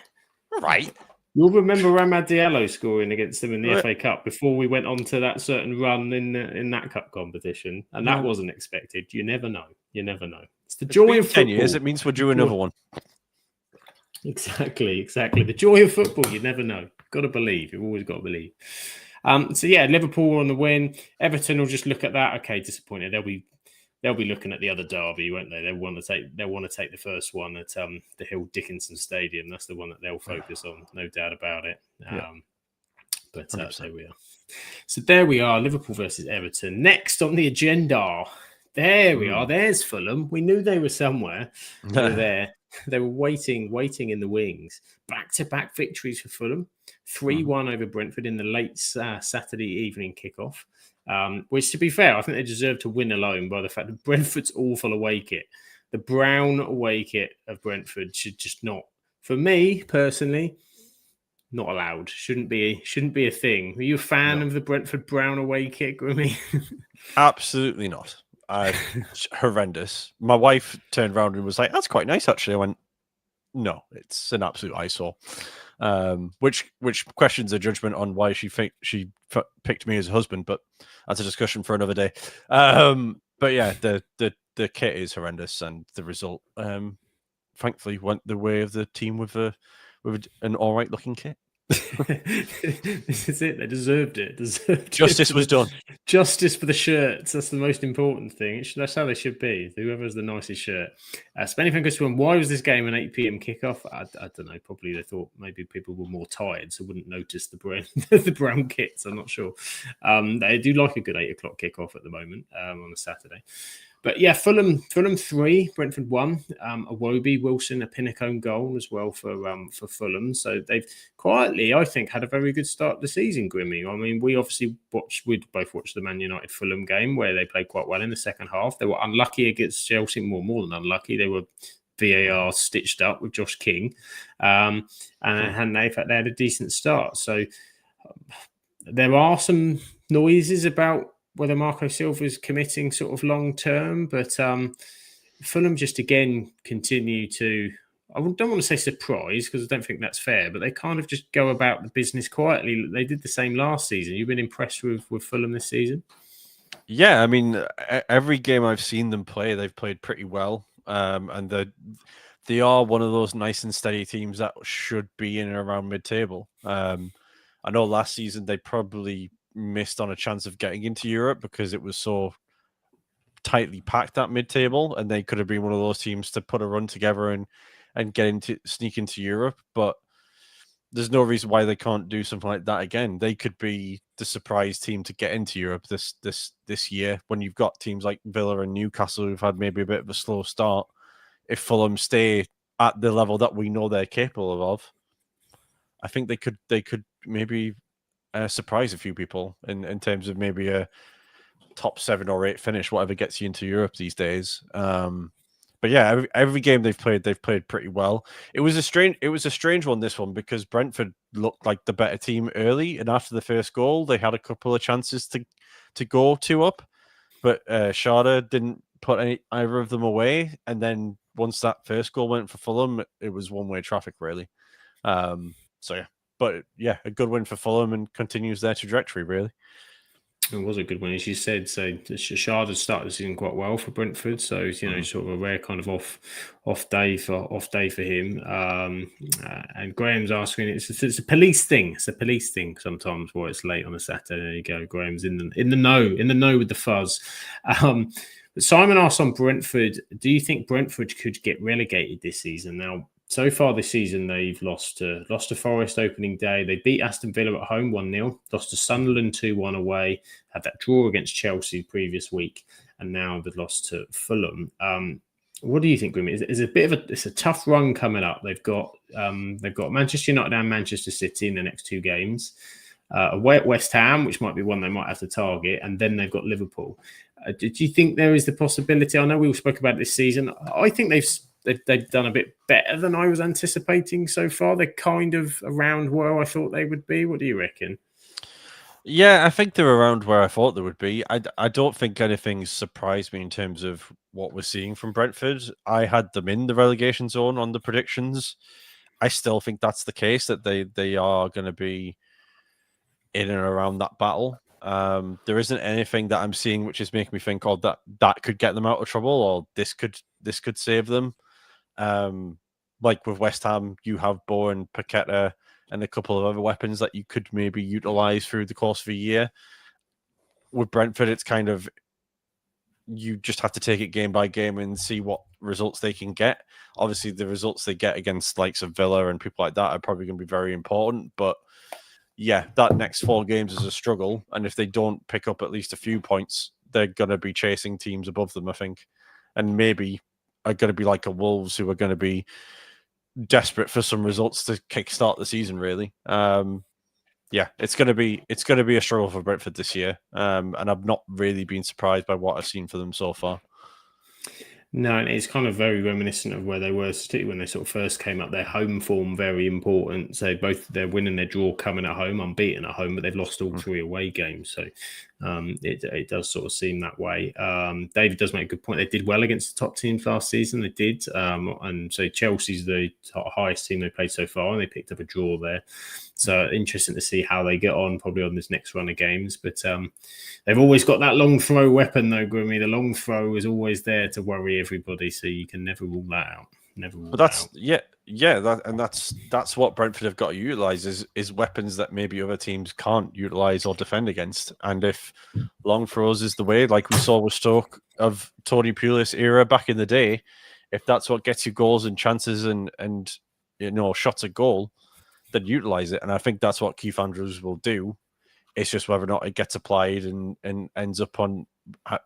Right. You'll remember Ramad Diallo scoring against them in the FA Cup before we went on to that certain run in that cup competition. And that wasn't expected. You never know. It's the joy of football. 10 years, it means we're due another one. Exactly. The joy of football, you never know. Got to believe. You've always got to believe. Liverpool on the win. Everton will just look at that. Okay, disappointed. They'll be looking at the other derby, won't they? They'll want to take the first one at the Hill Dickinson Stadium. That's the one that they'll focus on, no doubt about it. But there we are. So there we are, Liverpool versus Everton. Next on the agenda, there we are. There's Fulham. We knew they were somewhere. They were there. They were waiting in the wings. Back-to-back victories for Fulham. 3-1 over Brentford in the late Saturday evening kickoff. Which, to be fair, I think they deserve to win alone by the fact that Brentford's awful away kit. The brown away kit of Brentford should just not, for me personally, not allowed. Shouldn't be a thing. Are you a fan of the Brentford brown away kit, Grimmy? Absolutely not. Horrendous. My wife turned around and was like, "That's quite nice, actually." I went, "No, it's an absolute eyesore." Which questions a judgment on why she picked me as a husband, but that's a discussion for another day. But yeah, the kit is horrendous, and the result, thankfully, went the way of the team with an all right looking kit. This is it. They deserved it. Justice was done. Justice for the shirts. That's the most important thing. That's how they should be. Whoever has the nicest shirt. Spenny Fan goes to why was this game an 8 p.m. kickoff? I don't know. Probably they thought maybe people were more tired, so wouldn't notice the brown kits. I'm not sure. They do like a good 8 o'clock kickoff at the moment on a Saturday. But yeah, Fulham 3, Brentford 1. Iwobi, Wilson, a Pinnacone goal as well for Fulham. So they've quietly, I think, had a very good start to the season, Grimmy. I mean, we both watched the Man United Fulham game where they played quite well in the second half. They were unlucky against Chelsea, more than unlucky. They were VAR stitched up with Josh King. And they had a decent start. So there are some noises about whether Marco Silva is committing sort of long term, but Fulham just again continue to, I don't want to say surprise because I don't think that's fair, but they kind of just go about the business quietly. They did the same last season. You've been impressed with Fulham this season? Yeah, I mean, every game I've seen them play, they've played pretty well. And they are one of those nice and steady teams that should be in and around mid-table. I know last season they probably missed on a chance of getting into Europe because it was so tightly packed at mid-table, and they could have been one of those teams to put a run together and sneak into Europe. But there's no reason why they can't do something like that again. They could be the surprise team to get into Europe this year when you've got teams like Villa and Newcastle who've had maybe a bit of a slow start. If Fulham stay at the level that we know they're capable of, I think they could maybe surprise a few people in terms of maybe a top 7 or 8 finish, whatever gets you into Europe these days. But yeah, every game they've played pretty well. It was a strange one, this one, because Brentford looked like the better team early, and after the first goal, they had a couple of chances to go 2 up, but Sharda didn't put either of them away. And then once that first goal went for Fulham, it was one-way traffic, really. So, yeah. But, yeah, a good win for Fulham and continues their trajectory, really. It was a good one, as you said. So Shashard had started the season quite well for Brentford. So sort of a rare kind of off day for him. And Graham's asking, it's a police thing. It's a police thing sometimes why it's late on a Saturday. There you go. Graham's in the know with the fuzz. But Simon asks on Brentford, do you think Brentford could get relegated this season? Now, so far this season, they've lost to Forest opening day. They beat Aston Villa at home 1-0, lost to Sunderland 2-1 away, had that draw against Chelsea previous week, and now they've lost to Fulham. What do you think, Grimmy? It's a tough run coming up. They've got Manchester United and Manchester City in the next two games. Away at West Ham, which might be one they might have to target, and then they've got Liverpool. Do you think there is the possibility? I know we all spoke about it this season. I think they've done a bit better than I was anticipating so far. They're kind of around where I thought they would be. What do you reckon? Yeah, I think they're around where I thought they would be. I don't think anything surprised me in terms of what we're seeing from Brentford. I had them in the relegation zone on the predictions. I still think that's the case, that they are going to be in and around that battle. There isn't anything that I'm seeing which is making me think, oh, that could get them out of trouble, or this could save them. Like with West Ham, you have Bowen, Paqueta, and a couple of other weapons that you could maybe utilize through the course of a year. With Brentford, it's kind of, you just have to take it game by game and see what results they can get. Obviously, the results they get against likes of Villa and people like that are probably going to be very important, but yeah, that next 4 games is a struggle. And if they don't pick up at least a few points, they're going to be chasing teams above them, I think. And maybe are going to be like a Wolves, who are going to be desperate for some results to kickstart the season, really. Yeah, it's going to be a struggle for Brentford this year. And I've not really been surprised by what I've seen for them so far. No, and it's kind of very reminiscent of where they were when they sort of first came up. Their home form very important. So both their win and their draw coming at home, unbeaten at home, but they've lost all 3 away games. So it does sort of seem that way. David does make a good point. They did well against the top teams last season. They did, and so Chelsea's the highest team they played so far, and they picked up a draw there. So interesting to see how they get on, probably on this next run of games. But they've always got that long throw weapon, though, Grimmy. The long throw is always there to worry everybody, so you can never rule that out. But that's what Brentford have got to utilize is weapons that maybe other teams can't utilize or defend against. And if long throws is the way, like we saw with Stoke of Tony Pulis era back in the day, if that's what gets you goals and chances and shots at goal, then utilize it. And I think that's what Keith Andrews will do. It's just whether or not it gets applied and ends up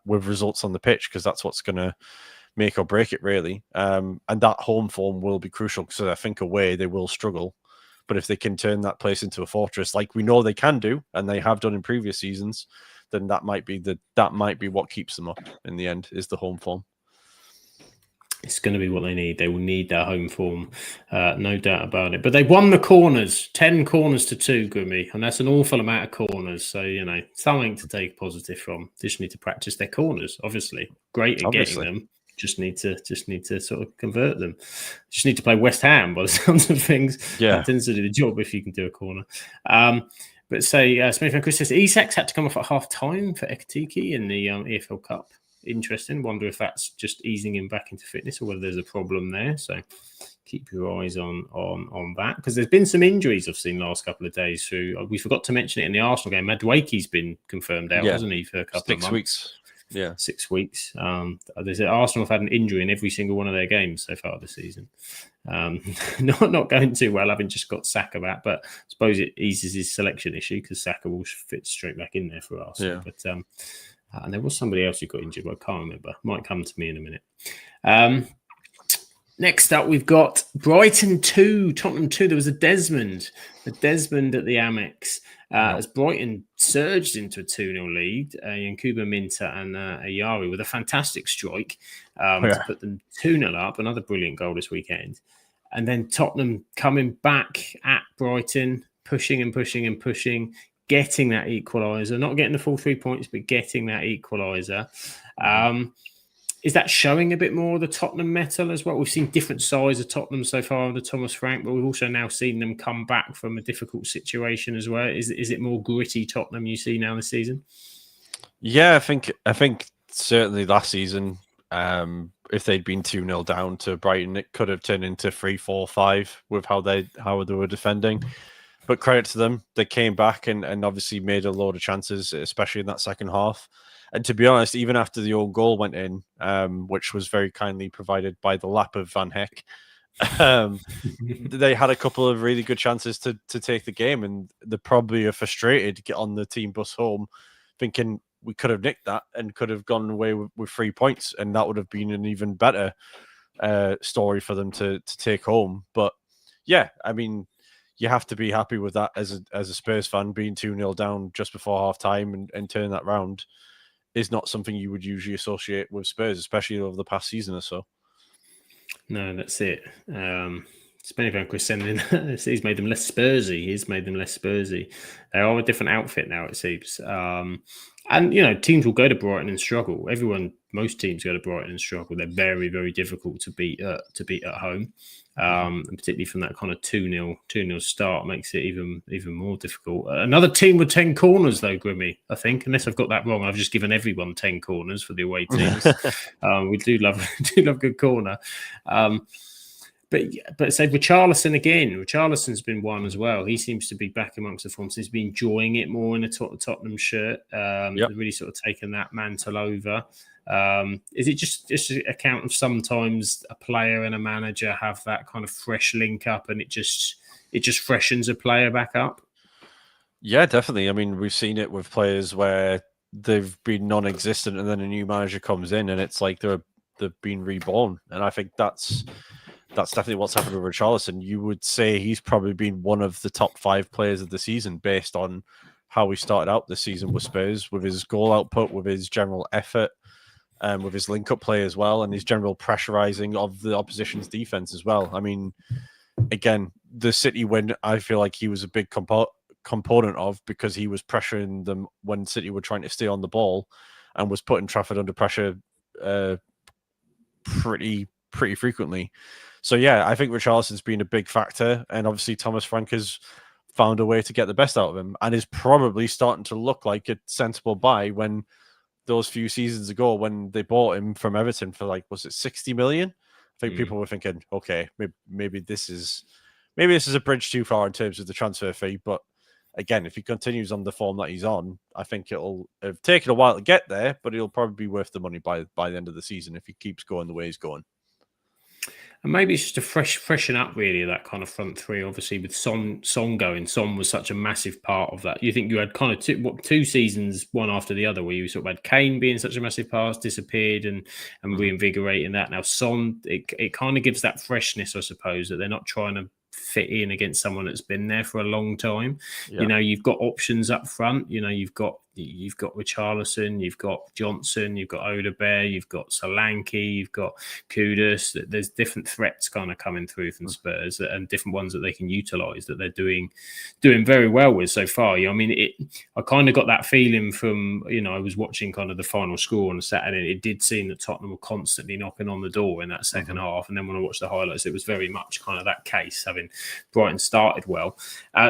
with results on the pitch, because that's what's going to make or break it, really. And that home form will be crucial, because I think away they will struggle. But if they can turn that place into a fortress, like we know they can do, and they have done in previous seasons, then that might be what keeps them up in the end, is the home form. It's going to be what they need. They will need that home form, no doubt about it. But they won the corners, 10 corners to 2, Grimmy, and that's an awful amount of corners. So, something to take positive from. Just need to practice their corners, obviously. Great at getting them. Just need to sort of convert them. Just need to play West Ham by the sounds of things. Yeah. That tends to do the job if you can do a corner. But say, Smith and Chris says, Isak's had to come off at half time for Ekitike in the EFL Cup. Interesting. Wonder if that's just easing him back into fitness or whether there's a problem there. So keep your eyes on that, because there's been some injuries I've seen last couple of days. We forgot to mention it in the Arsenal game. Madueke's been confirmed out, hasn't he, for a couple of months? 6 weeks. Yeah, 6 weeks. They said Arsenal have had an injury in every single one of their games so far this season. Not going too well, having just got Saka back, but I suppose it eases his selection issue, because Saka will fit straight back in there for Arsenal. Yeah. But and there was somebody else who got injured, but I can't remember. Might come to me in a minute. Next up, we've got Brighton 2, Tottenham 2. There was a Desmond at the Amex. As Brighton surged into a 2-0 lead, Yankuba Minta and Ayari with a fantastic strike to put them 2-0 up. Another brilliant goal this weekend. And then Tottenham coming back at Brighton, pushing and pushing and pushing, getting that equaliser. Not getting the full 3 points, but getting that equaliser. that showing a bit more of the Tottenham metal as well? We've seen different sides of Tottenham so far under Thomas Frank, but we've also now seen them come back from a difficult situation as well. Is it more gritty Tottenham you see now this season? Yeah, I think certainly last season, if they'd been 2-0 down to Brighton, it could have turned into 3-4-5 with how they were defending. But credit to them, they came back and obviously made a load of chances, especially in that second half. And to be honest, even after the own goal went in, which was very kindly provided by the lap of Van Heck, they had a couple of really good chances to take the game, and they probably are frustrated to get on the team bus home, thinking we could have nicked that and could have gone away with 3 points, and that would have been an even better story for them to take home. But yeah, I mean, you have to be happy with that as a Spurs fan, being 2-0 down just before half time and turning that round is not something you would usually associate with Spurs, especially over the past season or so. No, that's it. Spenny Van Chris sending he's made them less Spursy. He's made them less Spursy. They are a different outfit now, it seems. And teams will go to Brighton and struggle. Most teams go to Brighton and struggle. They're very, very difficult to beat at home. And particularly from that kind of 2-0 start makes it even more difficult. Another team with 10 corners though, Grimmy, I think, unless I've got that wrong. I've just given everyone 10 corners for the away teams. We do love good corner. But say Richarlison again. Richarlison's been one as well. He seems to be back amongst the form. He's been enjoying it more in a Tottenham shirt. Really sort of taken that mantle over. Is it just an account of sometimes a player and a manager have that kind of fresh link up, and it just freshens a player back up? Yeah, definitely. I mean, we've seen it with players where they've been non-existent, and then a new manager comes in, and it's like they've been reborn. And I think that's definitely what's happened with Richarlison. You would say he's probably been one of the top 5 players of the season based on how he started out this season with Spurs, with his goal output, with his general effort, with his link-up play as well, and his general pressurizing of the opposition's defense as well. I mean, again, the City win, I feel like he was a big component of, because he was pressuring them when City were trying to stay on the ball and was putting Trafford under pressure pretty frequently. So yeah, I think Richarlison's been a big factor, and obviously Thomas Frank has found a way to get the best out of him, and is probably starting to look like a sensible buy. When those few seasons ago, when they bought him from Everton for was it 60 million? I think people were thinking, okay, maybe this is a bridge too far in terms of the transfer fee. But again, if he continues on the form that he's on, I think it'll have taken a while to get there, but it'll probably be worth the money by the end of the season if he keeps going the way he's going. And maybe it's just a freshen up, really, of that kind of front three. Obviously, with Son going, Son was such a massive part of that. You think you had kind of two seasons, one after the other, where you sort of had Kane being such a massive part, disappeared, and reinvigorating that. Now, Son, it kind of gives that freshness, I suppose, that they're not trying to fit in against someone that's been there for a long time. Yeah. You've got options up front. You've got Richarlison, you've got Johnson, you've got Odebear, you've got Solanke, you've got Kudus. There's different threats kind of coming through from Spurs, and different ones that they can utilise that they're doing very well with so far. I kind of got that feeling from, I was watching kind of the final score on Saturday, and it did seem that Tottenham were constantly knocking on the door in that second half. And then when I watched the highlights, it was very much kind of that case, having Brighton started well.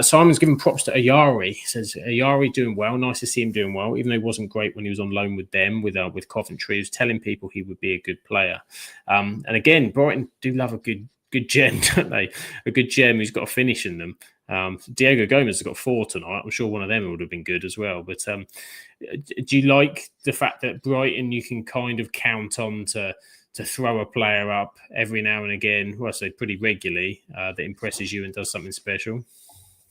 Simon's giving props to Ayari. He says Ayari doing well. Nice to see him doing well, even though he wasn't great when he was on loan with them, with Coventry. He was telling people he would be a good player. And again, Brighton do love a good gem, don't they? A good gem who's got a finish in them. Diego Gomez has got 4 tonight. I'm sure one of them would have been good as well. But do you like the fact that Brighton, you can kind of count on to throw a player up every now and again, well, I say pretty regularly, that impresses you and does something special?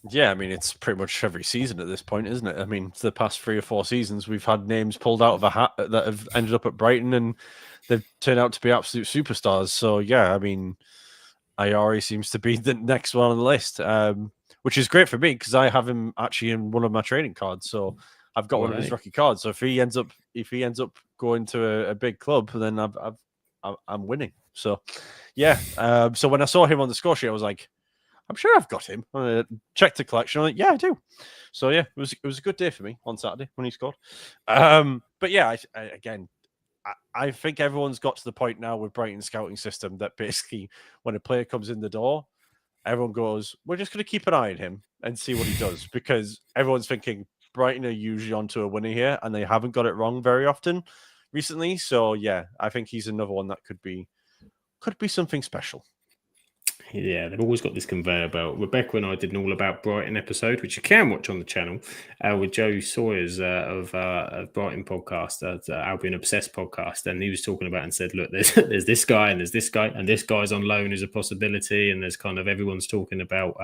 Yeah, I mean, it's pretty much every season at this point, isn't it? I mean, for the past 3 or 4 seasons, we've had names pulled out of a hat that have ended up at Brighton, and they've turned out to be absolute superstars. So, yeah, I mean, Ayari seems to be the next one on the list, which is great for me because I have him actually in one of my trading cards. So I've got one of his rookie cards. So if he ends up going to a big club, then I'm winning. So, yeah. So when I saw him on the score sheet, I was like, I'm sure I've got him. I checked the collection. I'm like, yeah, I do. So yeah, it was a good day for me on Saturday when he scored. But yeah, again, I think everyone's got to the point now with Brighton's scouting system that basically when a player comes in the door, everyone goes, we're just going to keep an eye on him and see what he does, because everyone's thinking Brighton are usually onto a winner here, and they haven't got it wrong very often recently. So yeah, I think he's another one that could be something special. Yeah, they've always got this conveyor belt. Rebecca and I did an all about Brighton episode, which you can watch on the channel, with Joe Sawyers of Brighton podcast, Albion Obsessed podcast, and he was talking about and said, look, there's this guy and there's this guy, and this guy's on loan as a possibility, and there's kind of everyone's talking about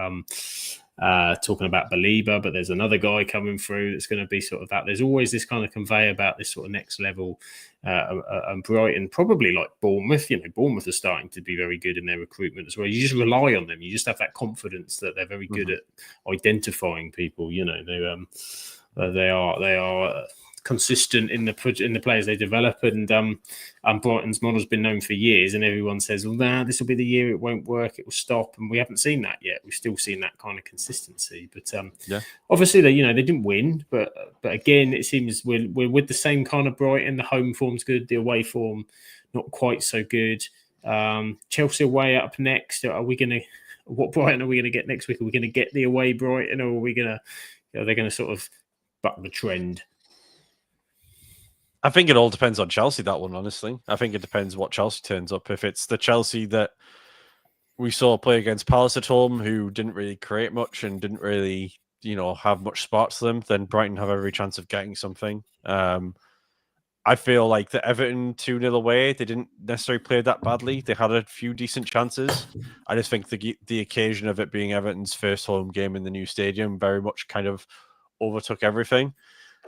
Belieber, but there's another guy coming through that's going to be sort of that. There's always this kind of conveyor about this sort of next level. And Brighton, probably like Bournemouth, Bournemouth are starting to be very good in their recruitment as well. You just rely on them. You just have that confidence that they're very good at identifying people. They are consistent in the players they develop, and Brighton's model's been known for years, and everyone says, well, this will be the year it won't work, it will stop, and we haven't seen that yet. We've still seen that kind of consistency, but obviously they didn't win, but again, it seems we're with the same kind of Brighton. The home form's good, the away form not quite so good. Chelsea away up next. What Brighton are we gonna get next week? Are we gonna get the away Brighton, or are they gonna sort of buck the trend? I think it all depends on Chelsea, that one, honestly. I think it depends what Chelsea turns up. If it's the Chelsea that we saw play against Palace at home, who didn't really create much and didn't really, have much spark to them, then Brighton have every chance of getting something. I feel like the Everton 2-0 away, they didn't necessarily play that badly. They had a few decent chances. I just think the occasion of it being Everton's first home game in the new stadium very much kind of overtook everything.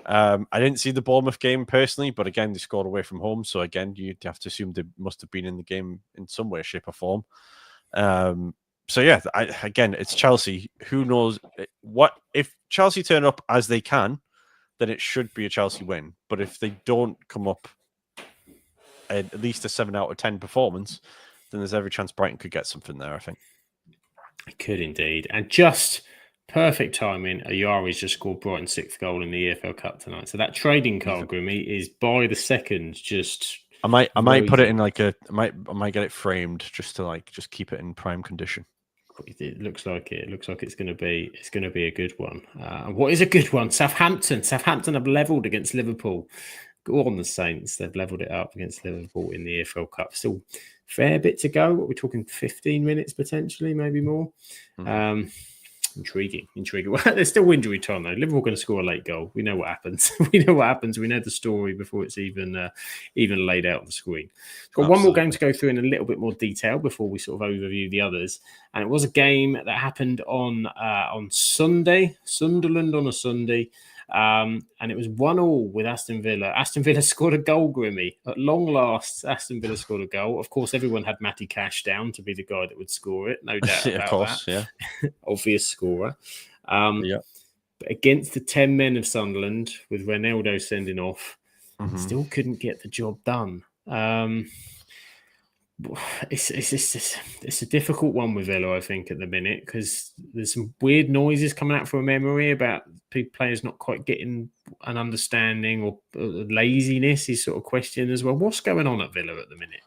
I didn't see the Bournemouth game personally, but again, they scored away from home. So again, you'd have to assume they must have been in the game in some way, shape or form. So yeah, again, it's Chelsea. Who knows what if Chelsea turn up as they can, then it should be a Chelsea win. But if they don't come up at least a 7 out of 10 performance, then there's every chance Brighton could get something there, I think. It could indeed. And just perfect timing. Ayari's just scored Brighton's 6th goal in the EFL Cup tonight. So that trading card, Grimmy, is by the second. Just I might put it in I might get it framed just to keep it in prime condition. It looks like it. It looks like it's going to be a good one. What is a good one? Southampton have levelled against Liverpool. Go on, the Saints. They've levelled it up against Liverpool in the EFL Cup. Still fair bit to go. What we're talking 15 minutes potentially, maybe more. Intriguing. Well, there's still injury time though. Liverpool going to score a late goal. We know what happens. We know the story before it's even laid out on the screen. We've got one more game to go through in a little bit more detail before we sort of overview the others. And it was a game that happened on Sunday, Sunderland on a Sunday. And it was 1-1 with Aston Villa. Aston Villa scored a goal, Grimmy. At long last, Aston Villa scored a goal. Of course, everyone had Matty Cash down to be the guy that would score it. No doubt about of course, that. Yeah. Obvious scorer. But against the 10 men of Sunderland, with Ronaldo sending off, still couldn't get the job done. It's a difficult one with Villa, I think, at the minute, because there's some weird noises coming out from memory about players not quite getting an understanding, or laziness is sort of questioned as well. What's going on at Villa at the minute?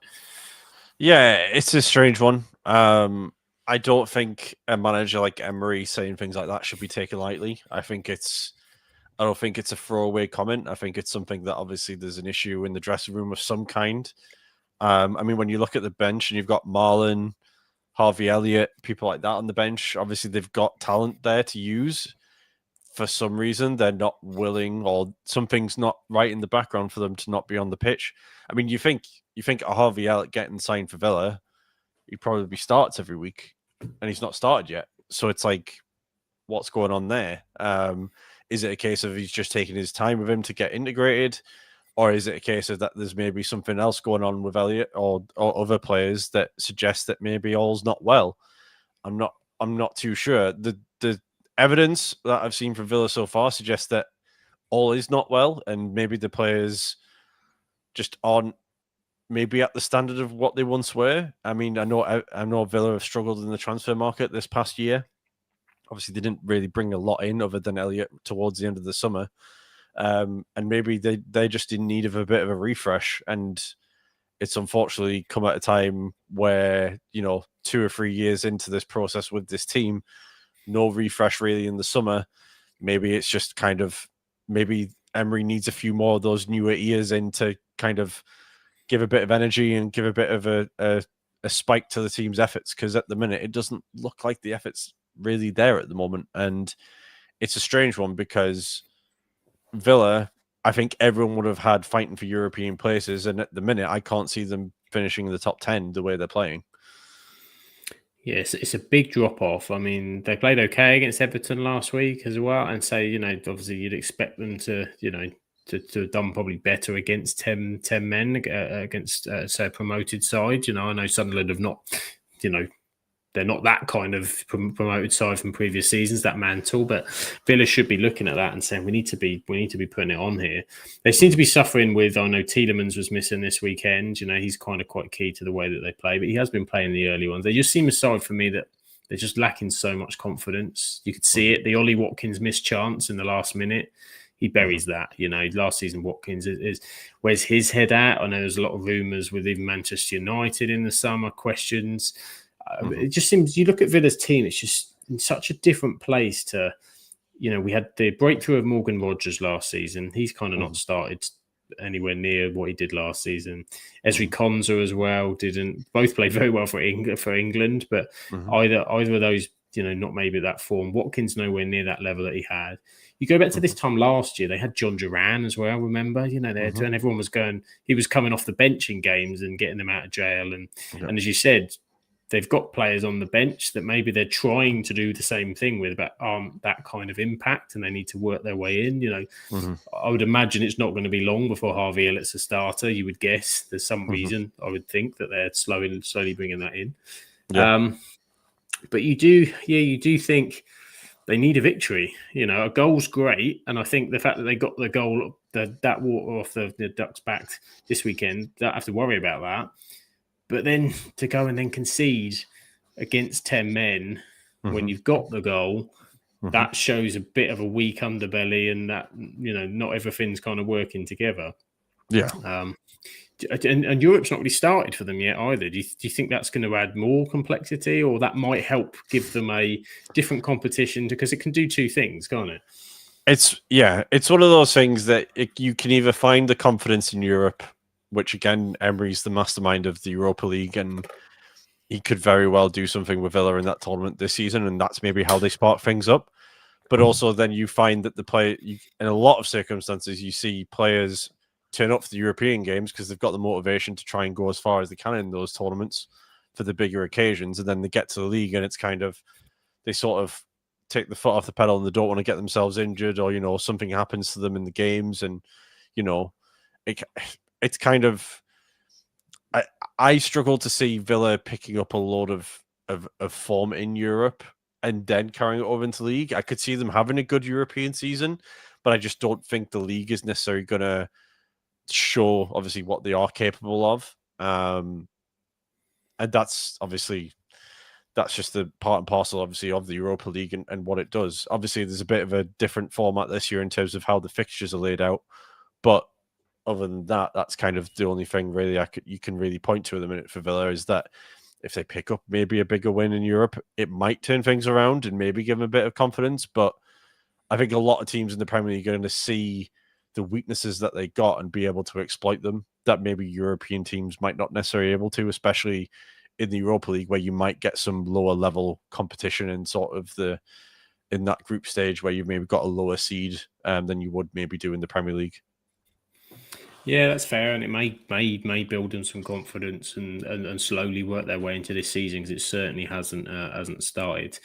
Yeah, it's a strange one. I don't think a manager like Emery saying things like that should be taken lightly. I don't think it's a throwaway comment. I think it's something that obviously there's an issue in the dressing room of some kind. When you look at the bench and you've got Marlon, Harvey Elliott, people like that on the bench, obviously they've got talent there to use. For some reason, they're not willing, or something's not right in the background for them to not be on the pitch. I mean, you think a Harvey Elliott getting signed for Villa, he probably starts every week, and he's not started yet. So it's like, what's going on there? Is it a case of he's just taking his time with him to get integrated? Or is it a case of that there's maybe something else going on with Elliott or other players that suggest that maybe all's not well? I'm not too sure. The evidence that I've seen from Villa so far suggests that all is not well, and maybe the players just aren't maybe at the standard of what they once were. I mean, I know Villa have struggled in the transfer market this past year. Obviously, they didn't really bring a lot in other than Elliott towards the end of the summer. and maybe they're just in need of a bit of a refresh. And it's unfortunately come at a time where, 2 or 3 years into this process with this team, no refresh really in the summer. Maybe it's just maybe Emery needs a few more of those newer ears in to kind of give a bit of energy and give a bit of a spike to the team's efforts, because at the minute it doesn't look like the effort's really there at the moment. And it's a strange one because Villa, I think everyone would have had fighting for European places, and at the minute I can't see them finishing in the top 10 the way they're playing. Yes, it's a big drop off. I mean, they played okay against Everton last week as well, and so obviously you'd expect them to to have done probably better against 10 men against say a promoted side. I know Sunderland have not, they're not that kind of promoted side from previous seasons, that mantle, but Villa should be looking at that and saying we need to be putting it on here. They seem to be suffering with, I know Tielemans was missing this weekend. He's kind of quite key to the way that they play, but he has been playing the early ones. They just seem a side for me that they're just lacking so much confidence. You could see it. The Ollie Watkins missed chance in the last minute. He buries that. Last season Watkins is where's his head at? I know there's a lot of rumours with even Manchester United in the summer, questions. It just seems, you look at Villa's team, it's just in such a different place to, we had the breakthrough of Morgan Rogers last season. He's kind of not started anywhere near what he did last season. Ezri Konsa as well didn't. Both played very well for England, but either of those, not maybe that form. Watkins nowhere near that level that he had. You go back to this time last year, they had John Duran as well, remember? They had and everyone was he was coming off the bench in games and getting them out of jail. And as you said, they've got players on the bench that maybe they're trying to do the same thing with, but aren't that kind of impact, and they need to work their way in. I would imagine it's not going to be long before Harvey Elliott's a starter. You would guess there's some reason, I would think, that they're slowly bringing that in. Yeah. But you do think they need a victory. A goal's great, and I think the fact that they got the goal, that water off the Ducks' back this weekend, don't have to worry about that. But then to go and then concede against 10 men when you've got the goal, that shows a bit of a weak underbelly, and that, not everything's kind of working together. Yeah. And Europe's not really started for them yet either. Do you think that's going to add more complexity, or that might help give them a different competition? Because it can do two things, can't it? It's one of those things that you can either find the confidence in Europe, which again, Emery's the mastermind of the Europa League, and he could very well do something with Villa in that tournament this season, and that's maybe how they spark things up. But also then you find that in a lot of circumstances, you see players turn up for the European games because they've got the motivation to try and go as far as they can in those tournaments for the bigger occasions, and then they get to the league and it's kind of, they sort of take the foot off the pedal and they don't want to get themselves injured, or something happens to them in the games, and it's kind of, I struggle to see Villa picking up a load of form in Europe and then carrying it over into the league. I could see them having a good European season, but I just don't think the league is necessarily going to show, obviously, what they are capable of. And that's just the part and parcel, obviously, of the Europa League and what it does. Obviously, there's a bit of a different format this year in terms of how the fixtures are laid out, but other than that, that's kind of the only thing really you can really point to at the minute for Villa, is that if they pick up maybe a bigger win in Europe, it might turn things around and maybe give them a bit of confidence. But I think a lot of teams in the Premier League are going to see the weaknesses that they got and be able to exploit them, that maybe European teams might not necessarily be able to, especially in the Europa League, where you might get some lower level competition in in that group stage where you've maybe got a lower seed than you would maybe do in the Premier League. Yeah, that's fair, and it may build them some confidence and slowly work their way into this season, because it certainly hasn't started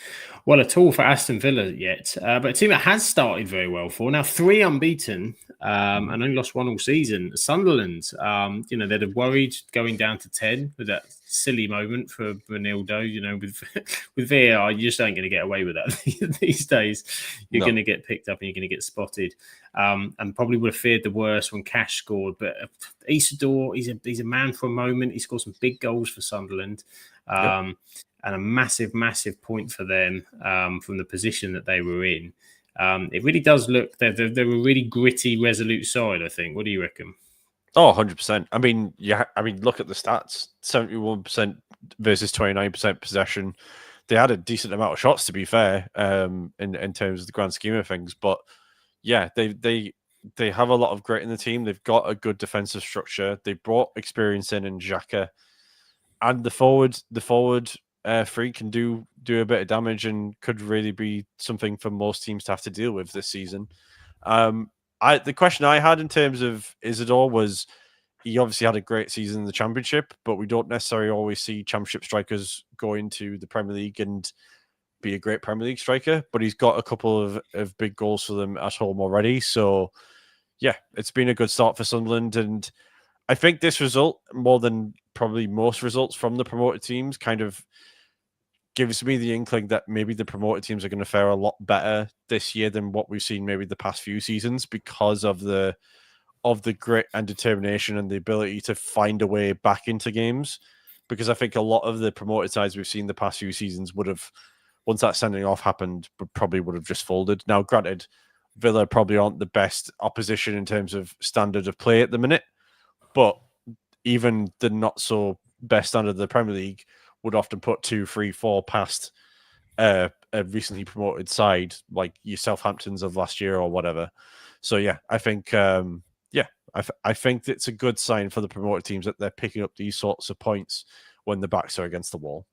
well at all for Aston Villa yet. But a team that has started very well for now, 3 unbeaten and only lost 1 all season. Sunderland, they'd have worried going down to 10 with that silly moment for Benildo. With VAR, you just ain't going to get away with that these days. You're going to get picked up and you're going to get spotted. And probably would have feared the worst when Cash scored. But Isidore, he's a man for a moment. He scored some big goals for Sunderland. And a massive, massive point for them from the position that they were in. It really does look they're a really gritty, resolute side. I think. What do you reckon? Oh, 100%. I mean, look at the stats: 71% versus 29% possession. They had a decent amount of shots, to be fair, in terms of the grand scheme of things. But yeah, they have a lot of grit in the team. They've got a good defensive structure. They brought experience in Xhaka, and the forward free can do a bit of damage and could really be something for most teams to have to deal with this season. The question I had in terms of Isidore was, he obviously had a great season in the Championship, but we don't necessarily always see Championship strikers go into the Premier League and be a great Premier League striker. But he's got a couple of big goals for them at home already. So yeah, it's been a good start for Sunderland, and I think this result, more than probably most results from the promoted teams, kind of gives me the inkling that maybe the promoted teams are going to fare a lot better this year than what we've seen maybe the past few seasons, because of the grit and determination and the ability to find a way back into games. Because I think a lot of the promoted sides we've seen the past few seasons would have, once that sending off happened, probably would have just folded. Now, granted, Villa probably aren't the best opposition in terms of standard of play at the minute, but even the not so best standard of the Premier League would often put 2, 3, 4 past a recently promoted side like your Southamptons of last year or whatever. So yeah, I think I think it's a good sign for the promoted teams that they're picking up these sorts of points when the backs are against the wall.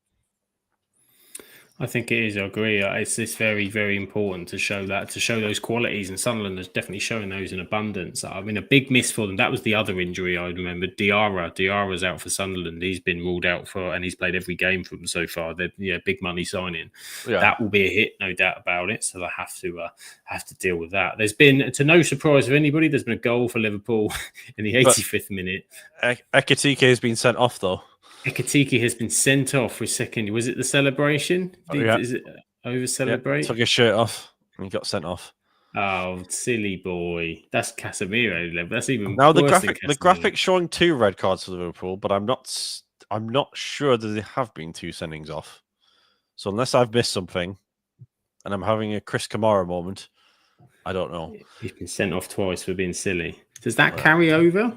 I think it is. I agree. It's very, very important to show those qualities, and Sunderland is definitely showing those in abundance. I mean, a big miss for them. That was the other injury I remember. Diarra's out for Sunderland. He's been ruled out and he's played every game for them so far. They're big money signing. Yeah. That will be a hit, no doubt about it. So they have to deal with that. There's been, to no surprise of anybody, there's been a goal for Liverpool in the 85th minute. Ekitike has been sent off though. Ekitike has been sent off for a second. Was it the celebration? Yeah. Is it over celebrate? Yeah, took his shirt off and he got sent off. Oh, silly boy. That's Casemiro level. That's even now worse the graphic showing 2 red cards for Liverpool, but I'm not sure that there have been 2 sendings off. So unless I've missed something and I'm having a Chris Kamara moment, I don't know. He's been sent off twice for being silly. Does that carry over?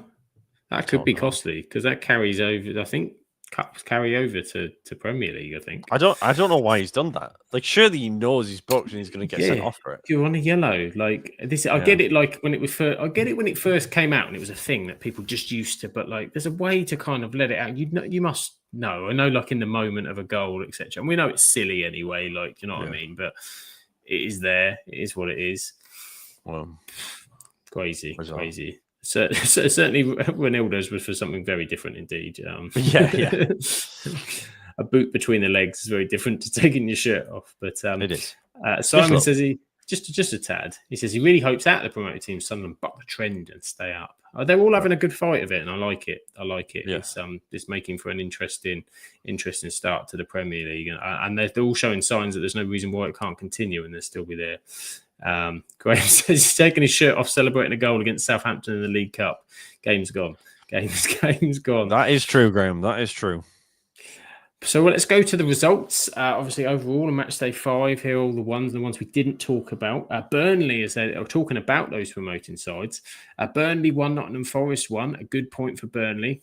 That could be costly, because that carries over, I think, cups carry over to Premier League, I think. I don't know why he's done that. Like, surely he knows he's booked and he's going to get sent off for it. You're on a yellow. Like this, I get it. Like when it was first, I get it when it first came out and it was a thing that people just used to. But like, there's a way to kind of let it out. You must know. I know, like in the moment of a goal, etc. And we know it's silly anyway. Like, you know what I mean. But it is there. It is what it is. Well, crazy. So certainly Ronaldo's was for something very different indeed. Yeah. A boot between the legs is very different to taking your shirt off. But it is. Simon says he just a tad. He says he really hopes that the promoted team Sunderland buck the trend and stay up. They're all having a good fight of it, and I like it. Yeah. It's making for an interesting start to the Premier League, and they're all showing signs that there's no reason why it can't continue, and they'll still be there. Graham says he's taking his shirt off celebrating a goal against Southampton in the League Cup. Game's gone. Game's gone. That is true, Graham. That is true. So let's go to the results. Obviously, overall, on Matchday 5, here are all the ones we didn't talk about. Burnley, as they're talking about those promoting sides. Burnley 1, Nottingham Forest 1. A good point for Burnley.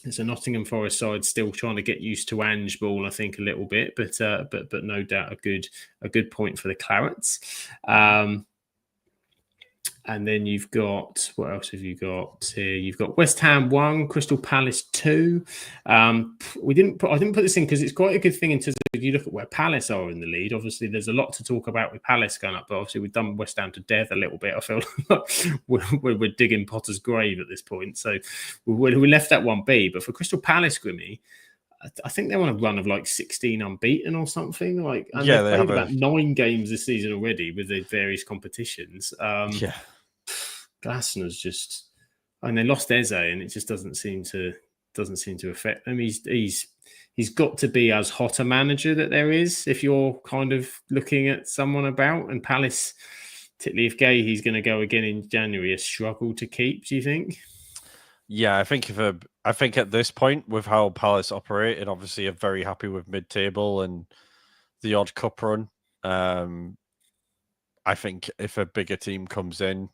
There's a Nottingham Forest side still trying to get used to Ange ball, I think, a little bit, but no doubt a good point for the Clarets. And then you've got, what else have you got here? You've got West Ham 1, Crystal Palace 2. I didn't put this in because it's quite a good thing in terms of if you look at where Palace are in the lead. Obviously, there's a lot to talk about with Palace going up, but obviously we've done West Ham to death a little bit. I feel like we're digging Potter's grave at this point. So we left that one be. But for Crystal Palace, Grimmy, I think they're on a run of like 16 unbeaten or something. Like, and they've played about 9 games this season already with the various competitions. Glasner's just, and they lost Eze, and it just doesn't seem to affect them. He's got to be as hot a manager that there is if you're kind of looking at someone about. And Palace, particularly if he's going to go again in January, a struggle to keep. Do you think? Yeah, I think at this point with how Palace operate, and obviously are very happy with mid-table and the odd cup run. I think if a bigger team comes in,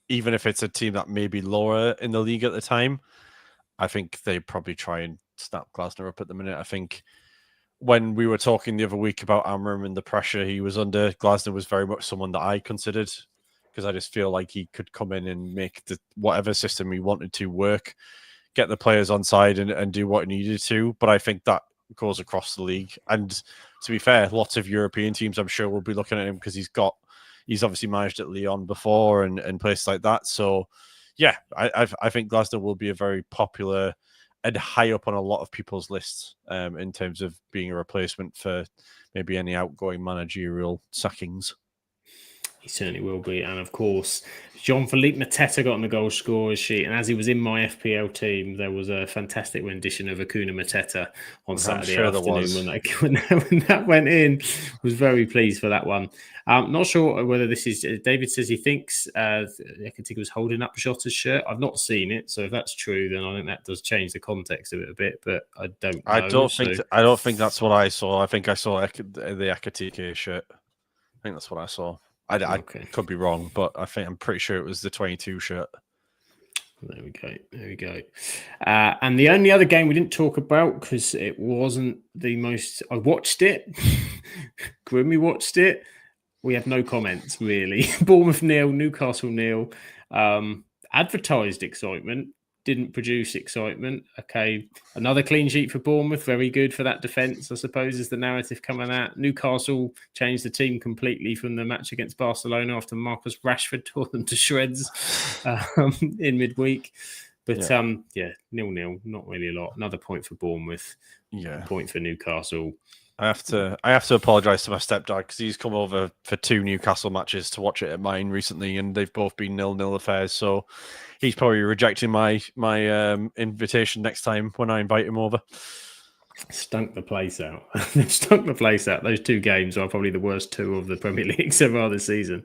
even if it's a team that may be lower in the league at the time, I think they probably try and snap Glasner up at the minute. I think when we were talking the other week about Amram and the pressure he was under, Glasner was very much someone that I considered, because I just feel like he could come in and make whatever system he wanted to work, get the players on side and do what he needed to. But I think that goes across the league. And to be fair, lots of European teams, I'm sure, will be looking at him because he's obviously managed at Lyon before and places like that. So, yeah, I think Glasner will be a very popular and high up on a lot of people's lists in terms of being a replacement for maybe any outgoing managerial sackings. He certainly will be. And of course, Jean-Philippe Mateta got on the goal scorers sheet. And as he was in my FPL team, there was a fantastic rendition of Acuna Mateta on Saturday afternoon when that went in. Was very pleased for that one. Not sure whether this is... David says he thinks Ekatike was holding up Jota's shirt. I've not seen it. So if that's true, then I think that does change the context of it a bit. But I don't know. I don't think that's what I saw. I think I saw the Ekatike shirt. I think that's what I saw. I could be wrong, but I'm pretty sure it was the 22 shirt. There we go. And the only other game we didn't talk about, because it wasn't the most... I watched it. Grimmy watched it. We have no comments, really. Bournemouth 0, Newcastle 0. Advertised excitement. Didn't produce excitement. Okay, another clean sheet for Bournemouth. Very good for that defence, I suppose, is the narrative coming out. Newcastle changed the team completely from the match against Barcelona after Marcus Rashford tore them to shreds in midweek. But 0-0, not really a lot. Another point for Bournemouth. Yeah, a point for Newcastle. I have to apologise to my stepdad because he's come over for 2 Newcastle matches to watch it at mine recently, and they've both been 0-0 affairs. So he's probably rejecting my invitation next time when I invite him over. Stunk the place out. Those 2 games are probably the worst 2 of the Premier League so far this season,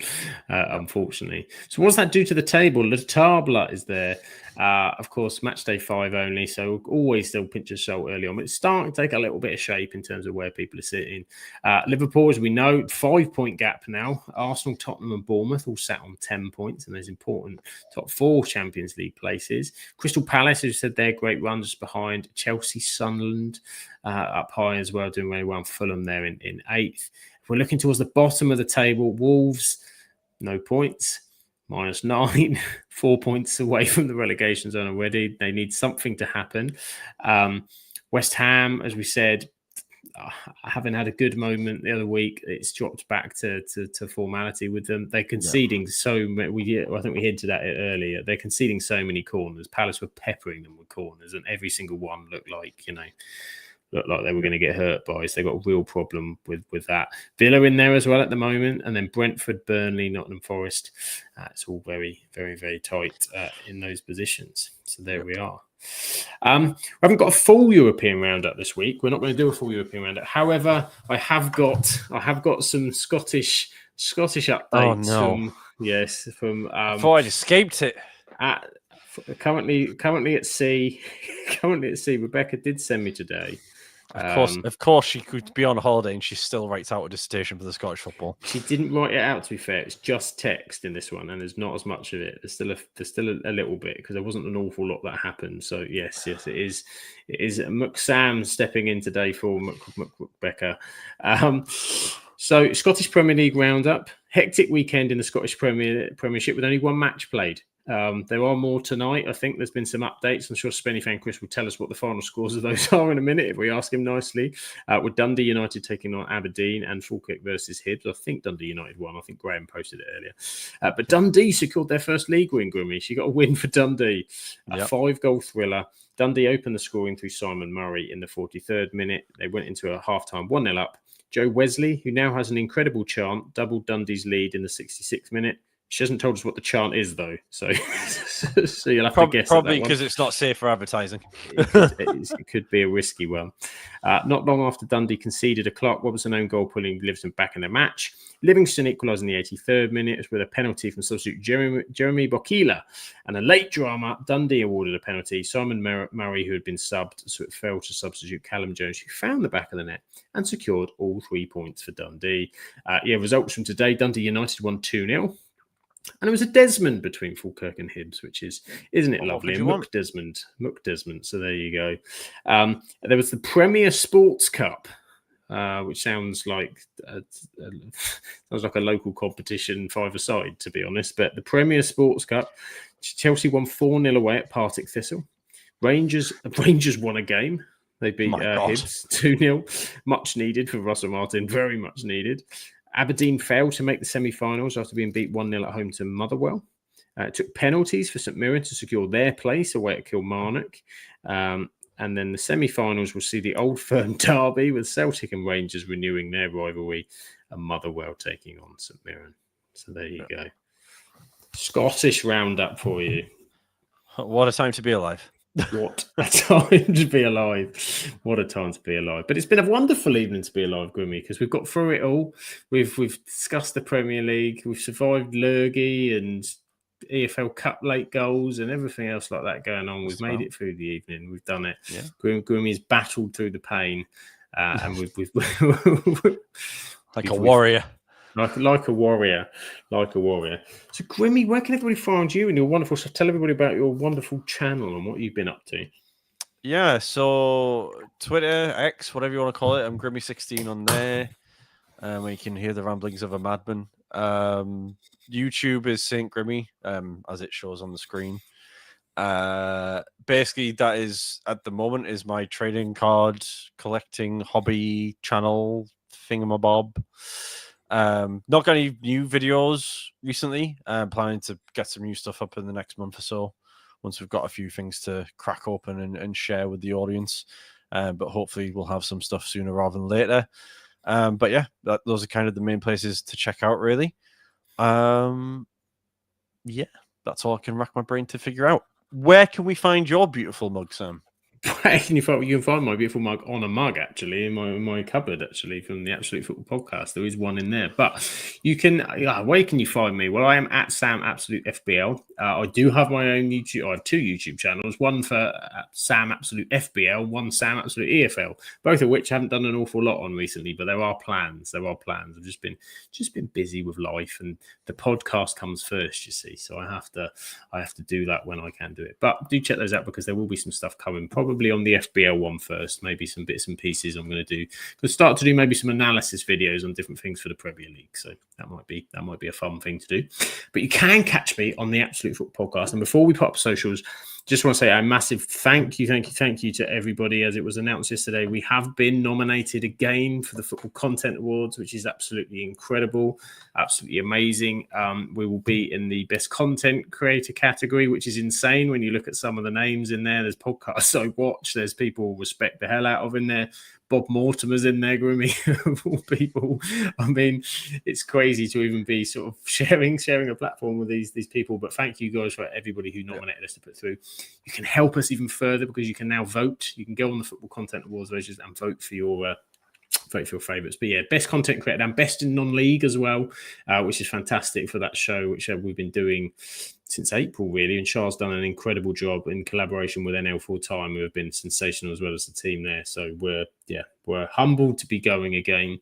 unfortunately. So what does that do to the table? Le Table is there. Of course, Matchday 5 only, so always still pinch a salt early on. But it's starting to take a little bit of shape in terms of where people are sitting. Liverpool, as we know, 5-point gap now. Arsenal, Tottenham and Bournemouth all sat on 10 points in those important top 4 Champions League places. Crystal Palace, who said their great run just behind. Chelsea, Sunderland up high as well, doing very well. Fulham there in 8th. If we're looking towards the bottom of the table, Wolves, no points. -9, 4 points away from the relegation zone already. They need something to happen. West Ham, as we said, having had a good moment the other week, it's dropped back to formality with them. They're conceding so many. I think we hinted at it earlier. They're conceding so many corners. Palace were peppering them with corners, and every single one looked like they were going to get hurt by. So they've got a real problem with that. Villa in there as well at the moment. And then Brentford, Burnley, Nottingham Forest. It's all very, very, very tight in those positions. So there we are. We haven't got a full European roundup this week. We're not going to do a full European roundup. However, I have got some Scottish updates. Oh, no. From I thought I'd escaped it. Currently at sea. Rebecca did send me today. Of course, she could be on holiday and she still writes out a dissertation for the Scottish football. She didn't write it out, to be fair. It's just text in this one, and there's not as much of it. There's still a little bit because there wasn't an awful lot that happened. So yes, it is. It is McSam stepping in today for Rebecca. So Scottish Premier League roundup, hectic weekend in the Scottish Premiership with only 1 match played. There are more tonight. I think there's been some updates. I'm sure Spenny fan Chris will tell us what the final scores of those are in a minute if we ask him nicely. With Dundee United taking on Aberdeen and Falkirk versus Hibs. I think Dundee United won. I think Graham posted it earlier. But Dundee secured their first league win, Grimmy. She got a win for Dundee. A 5-goal thriller. Dundee opened the scoring through Simon Murray in the 43rd minute. They went into a half-time 1-0 up. Joe Wesley, who now has an incredible chant, doubled Dundee's lead in the 66th minute. She hasn't told us what the chant is, though. So, so you'll have to guess. Probably because it's not safe for advertising. It could be a risky one. Not long after Dundee conceded a Clark Robertson own goal, pulling Livingston back in the match. Livingston equalised in the 83rd minute with a penalty from substitute Jeremy Bokila. And a late drama, Dundee awarded a penalty. Simon Murray, who had been subbed, so it fell to substitute Callum Jones, who found the back of the net and secured all 3 points for Dundee. Results from today, Dundee United won 2-0. And it was a Desmond between Falkirk and Hibs, which isn't it lovely? And Mook Desmond. So there you go. There was the Premier Sports Cup, which sounds like a local competition five-a-side, to be honest. But the Premier Sports Cup, Chelsea won 4-0 away at Partick Thistle. Rangers won a game. They beat Hibs 2-0. Much needed for Russell Martin. Very much needed. Aberdeen failed to make the semi-finals after being beat 1-0 at home to Motherwell. It took penalties for St Mirren to secure their place away at Kilmarnock. And then the semi-finals will see the Old Firm derby with Celtic and Rangers renewing their rivalry and Motherwell taking on St Mirren. So there you go. Scottish roundup for you. What a time to be alive. What a time to be alive. What a time to be alive. But it's been a wonderful evening to be alive, Grimmy, because we've got through it all. We've discussed the Premier League. We've survived Lurgy and EFL Cup late goals and everything else like that going on. We've made it through the evening. We've done it. Yeah. Grimmy's battled through the pain. And we've like a warrior. Like a warrior. So, Grimmy, where can everybody find you and your wonderful stuff? Tell everybody about your wonderful channel and what you've been up to. Yeah, so Twitter, X, whatever you want to call it. I'm Grimmy16 on there, where you can hear the ramblings of a madman. YouTube is Saint Grimmy, as it shows on the screen. Basically, that is, at the moment, is my trading card collecting hobby channel thingamabob. Not got any new videos recently. I'm planning to get some new stuff up in the next month or so once we've got a few things to crack open and share with the audience. But hopefully we'll have some stuff sooner rather than later. But yeah, those are kind of the main places to check out, really. Yeah, that's all I can rack my brain to figure out. Where can we find your beautiful mug, Sam? You can find my beautiful mug on a mug, actually, in my cupboard, actually, from the Absolute Football Podcast. There is one in there. But you can, where can you find me? Well, I am at Sam Absolute FBL. I do have my own YouTube. I have two YouTube channels, one for Sam Absolute FBL, one Sam Absolute EFL, both of which I haven't done an awful lot on recently, but there are plans. I've just been busy with life, and the podcast comes first, you see. So I have to do that when I can do it. But do check those out because there will be some stuff coming, probably on the FBL one first, maybe some bits and pieces I'm going to do. I'll start to do maybe some analysis videos on different things for the Premier League. So that might be a fun thing to do. But you can catch me on the Absolute Football Podcast. And before we put up socials, just want to say a massive thank you to everybody. As it was announced yesterday, we have been nominated again for the Football Content Awards, which is absolutely incredible, absolutely amazing. We will be in the Best Content Creator category, which is insane when you look at some of the names in there. There's podcasts I watch. There's people respect the hell out of in there. Bob Mortimer's in there, Grimmy, of all people. I mean, it's crazy to even be sort of sharing a platform with these people. But thank you guys for everybody who nominated us to put through. You can help us even further because you can now vote. You can go on the Football Content Awards pages and vote for your favourites. But yeah, best content creator and best in non-league as well, which is fantastic for that show, which we've been doing since April, really. And Charles done an incredible job in collaboration with NL Full Time, who have been sensational as well as the team there. So we're humbled to be going again.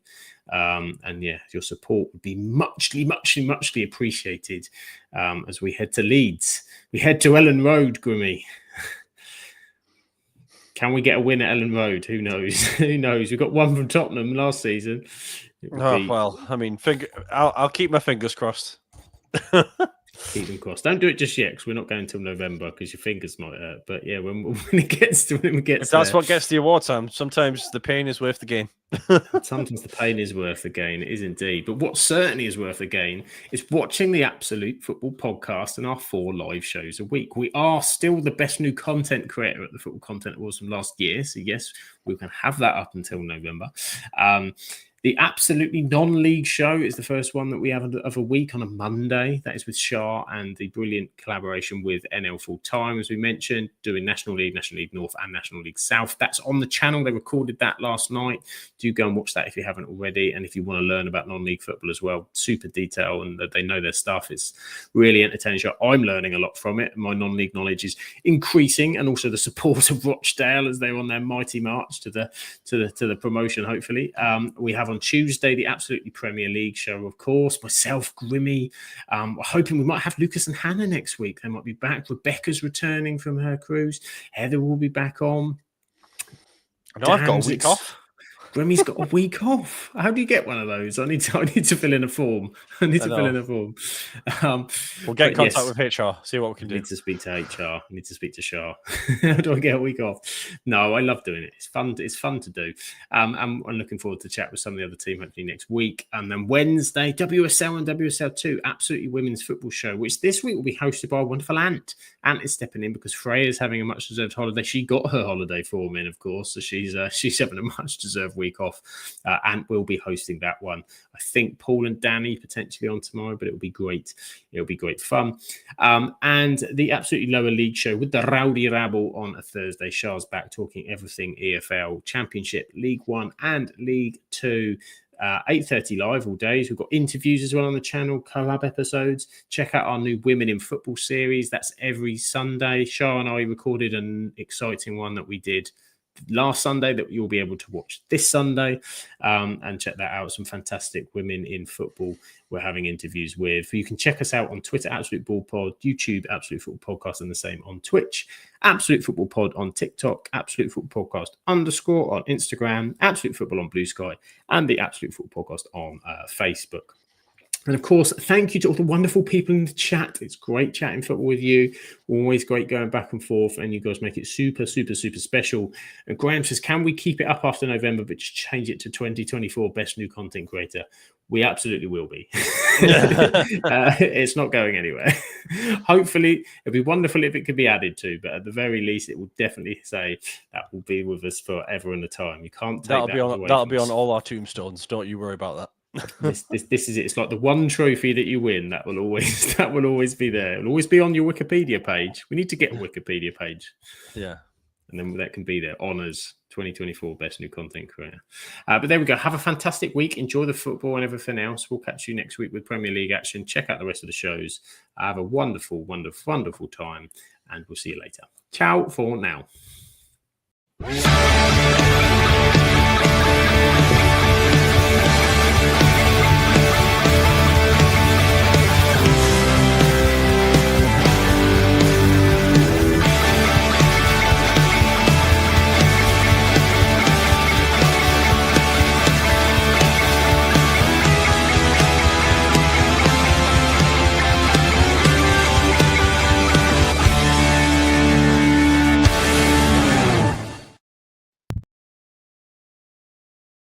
And yeah, your support would be muchly appreciated as we head to Leeds. We head to Ellen Road, Grimmy. Can we get a win at Ellen Road? Who knows? Who knows? We got one from Tottenham last season. Well, I mean, I'll keep my fingers crossed. Keep them crossed. Don't do it just yet because we're not going until November because your fingers might hurt. But yeah, when it gets there. That's what gets the award, Sam. Sometimes the pain is worth the gain. Sometimes the pain is worth the gain. It is indeed. But what certainly is worth the gain is watching the Absolute Football Podcast and our 4 live shows a week. We are still the best new content creator at the Football Content Awards from last year. So yes, we can have that up until November. The absolutely non-league show is the first one that we have of a week on a Monday. That is with Shah and the brilliant collaboration with NL Full Time, as we mentioned, doing National League North and National League South. That's on the channel. They recorded that last night. Do go and watch that if you haven't already. And if you want to learn about non-league football as well, super detail and they know their stuff. It's really entertaining show. I'm learning a lot from it. My non-league knowledge is increasing, and also the support of Rochdale as they're on their mighty march to the promotion. Hopefully, we have on Tuesday the absolutely Premier League show, of course. Myself, Grimmy. We're hoping we might have Lucas and Hannah next week. They might be back. Rebecca's returning from her cruise. Heather will be back on. I know I've got a week off. Grimmy's got a week off. How do you get one of those? I need to fill in a form. We'll get in contact with HR, see what we can do. I need to speak to HR. I need to speak to Shah. How do I get a week off? No, I love doing it. It's fun. It's fun to do. I'm looking forward to chat with some of the other team hopefully next week. And then Wednesday, WSL and WSL2, absolutely women's football show, which this week will be hosted by a wonderful Ant. Ant is stepping in because Freya's having a much deserved holiday. She got her holiday form in, of course, so she's having a much deserved week off. Ant will be hosting that one. I think Paul and Danny potentially on tomorrow, but it'll be great. It'll be great fun. And the absolutely lower league show with the Rowdy Rabble on a Thursday. Shah's back talking everything EFL, Championship, League One and League Two. 8:30 live all days. We've got interviews as well on the channel, collab episodes. Check out our new Women in Football series. That's every Sunday. Shah and I recorded an exciting one that we did last Sunday that you'll be able to watch this Sunday, and check that out. Some fantastic women in football we're having interviews with. You can check us out on Twitter, Absolute Ball Pod, YouTube, Absolute Football Podcast, and the same on Twitch, Absolute Football Pod on TikTok, Absolute Football Podcast _ on Instagram, Absolute Football on Blue Sky, and the Absolute Football Podcast on Facebook. And of course, thank you to all the wonderful people in the chat. It's great chatting football with you. Always great going back and forth, and you guys make it super, super, super special. And Graham says, can we keep it up after November, but change it to 2024 Best New Content Creator? We absolutely will be. It's not going anywhere. Hopefully, it'd be wonderful if it could be added to, but at the very least, it will definitely say that will be with us forever and a time. You can't take that'll be on all our tombstones. Don't you worry about that. This is it. It's like the one trophy that you win that will always be there. It'll always be on your Wikipedia page. We need to get a Wikipedia page. Yeah. And then that can be there. Honours 2024 Best New Content Creator. But there we go. Have a fantastic week. Enjoy the football and everything else. We'll catch you next week with Premier League action. Check out the rest of the shows. Have a wonderful, wonderful, wonderful time. And we'll see you later. Ciao for now.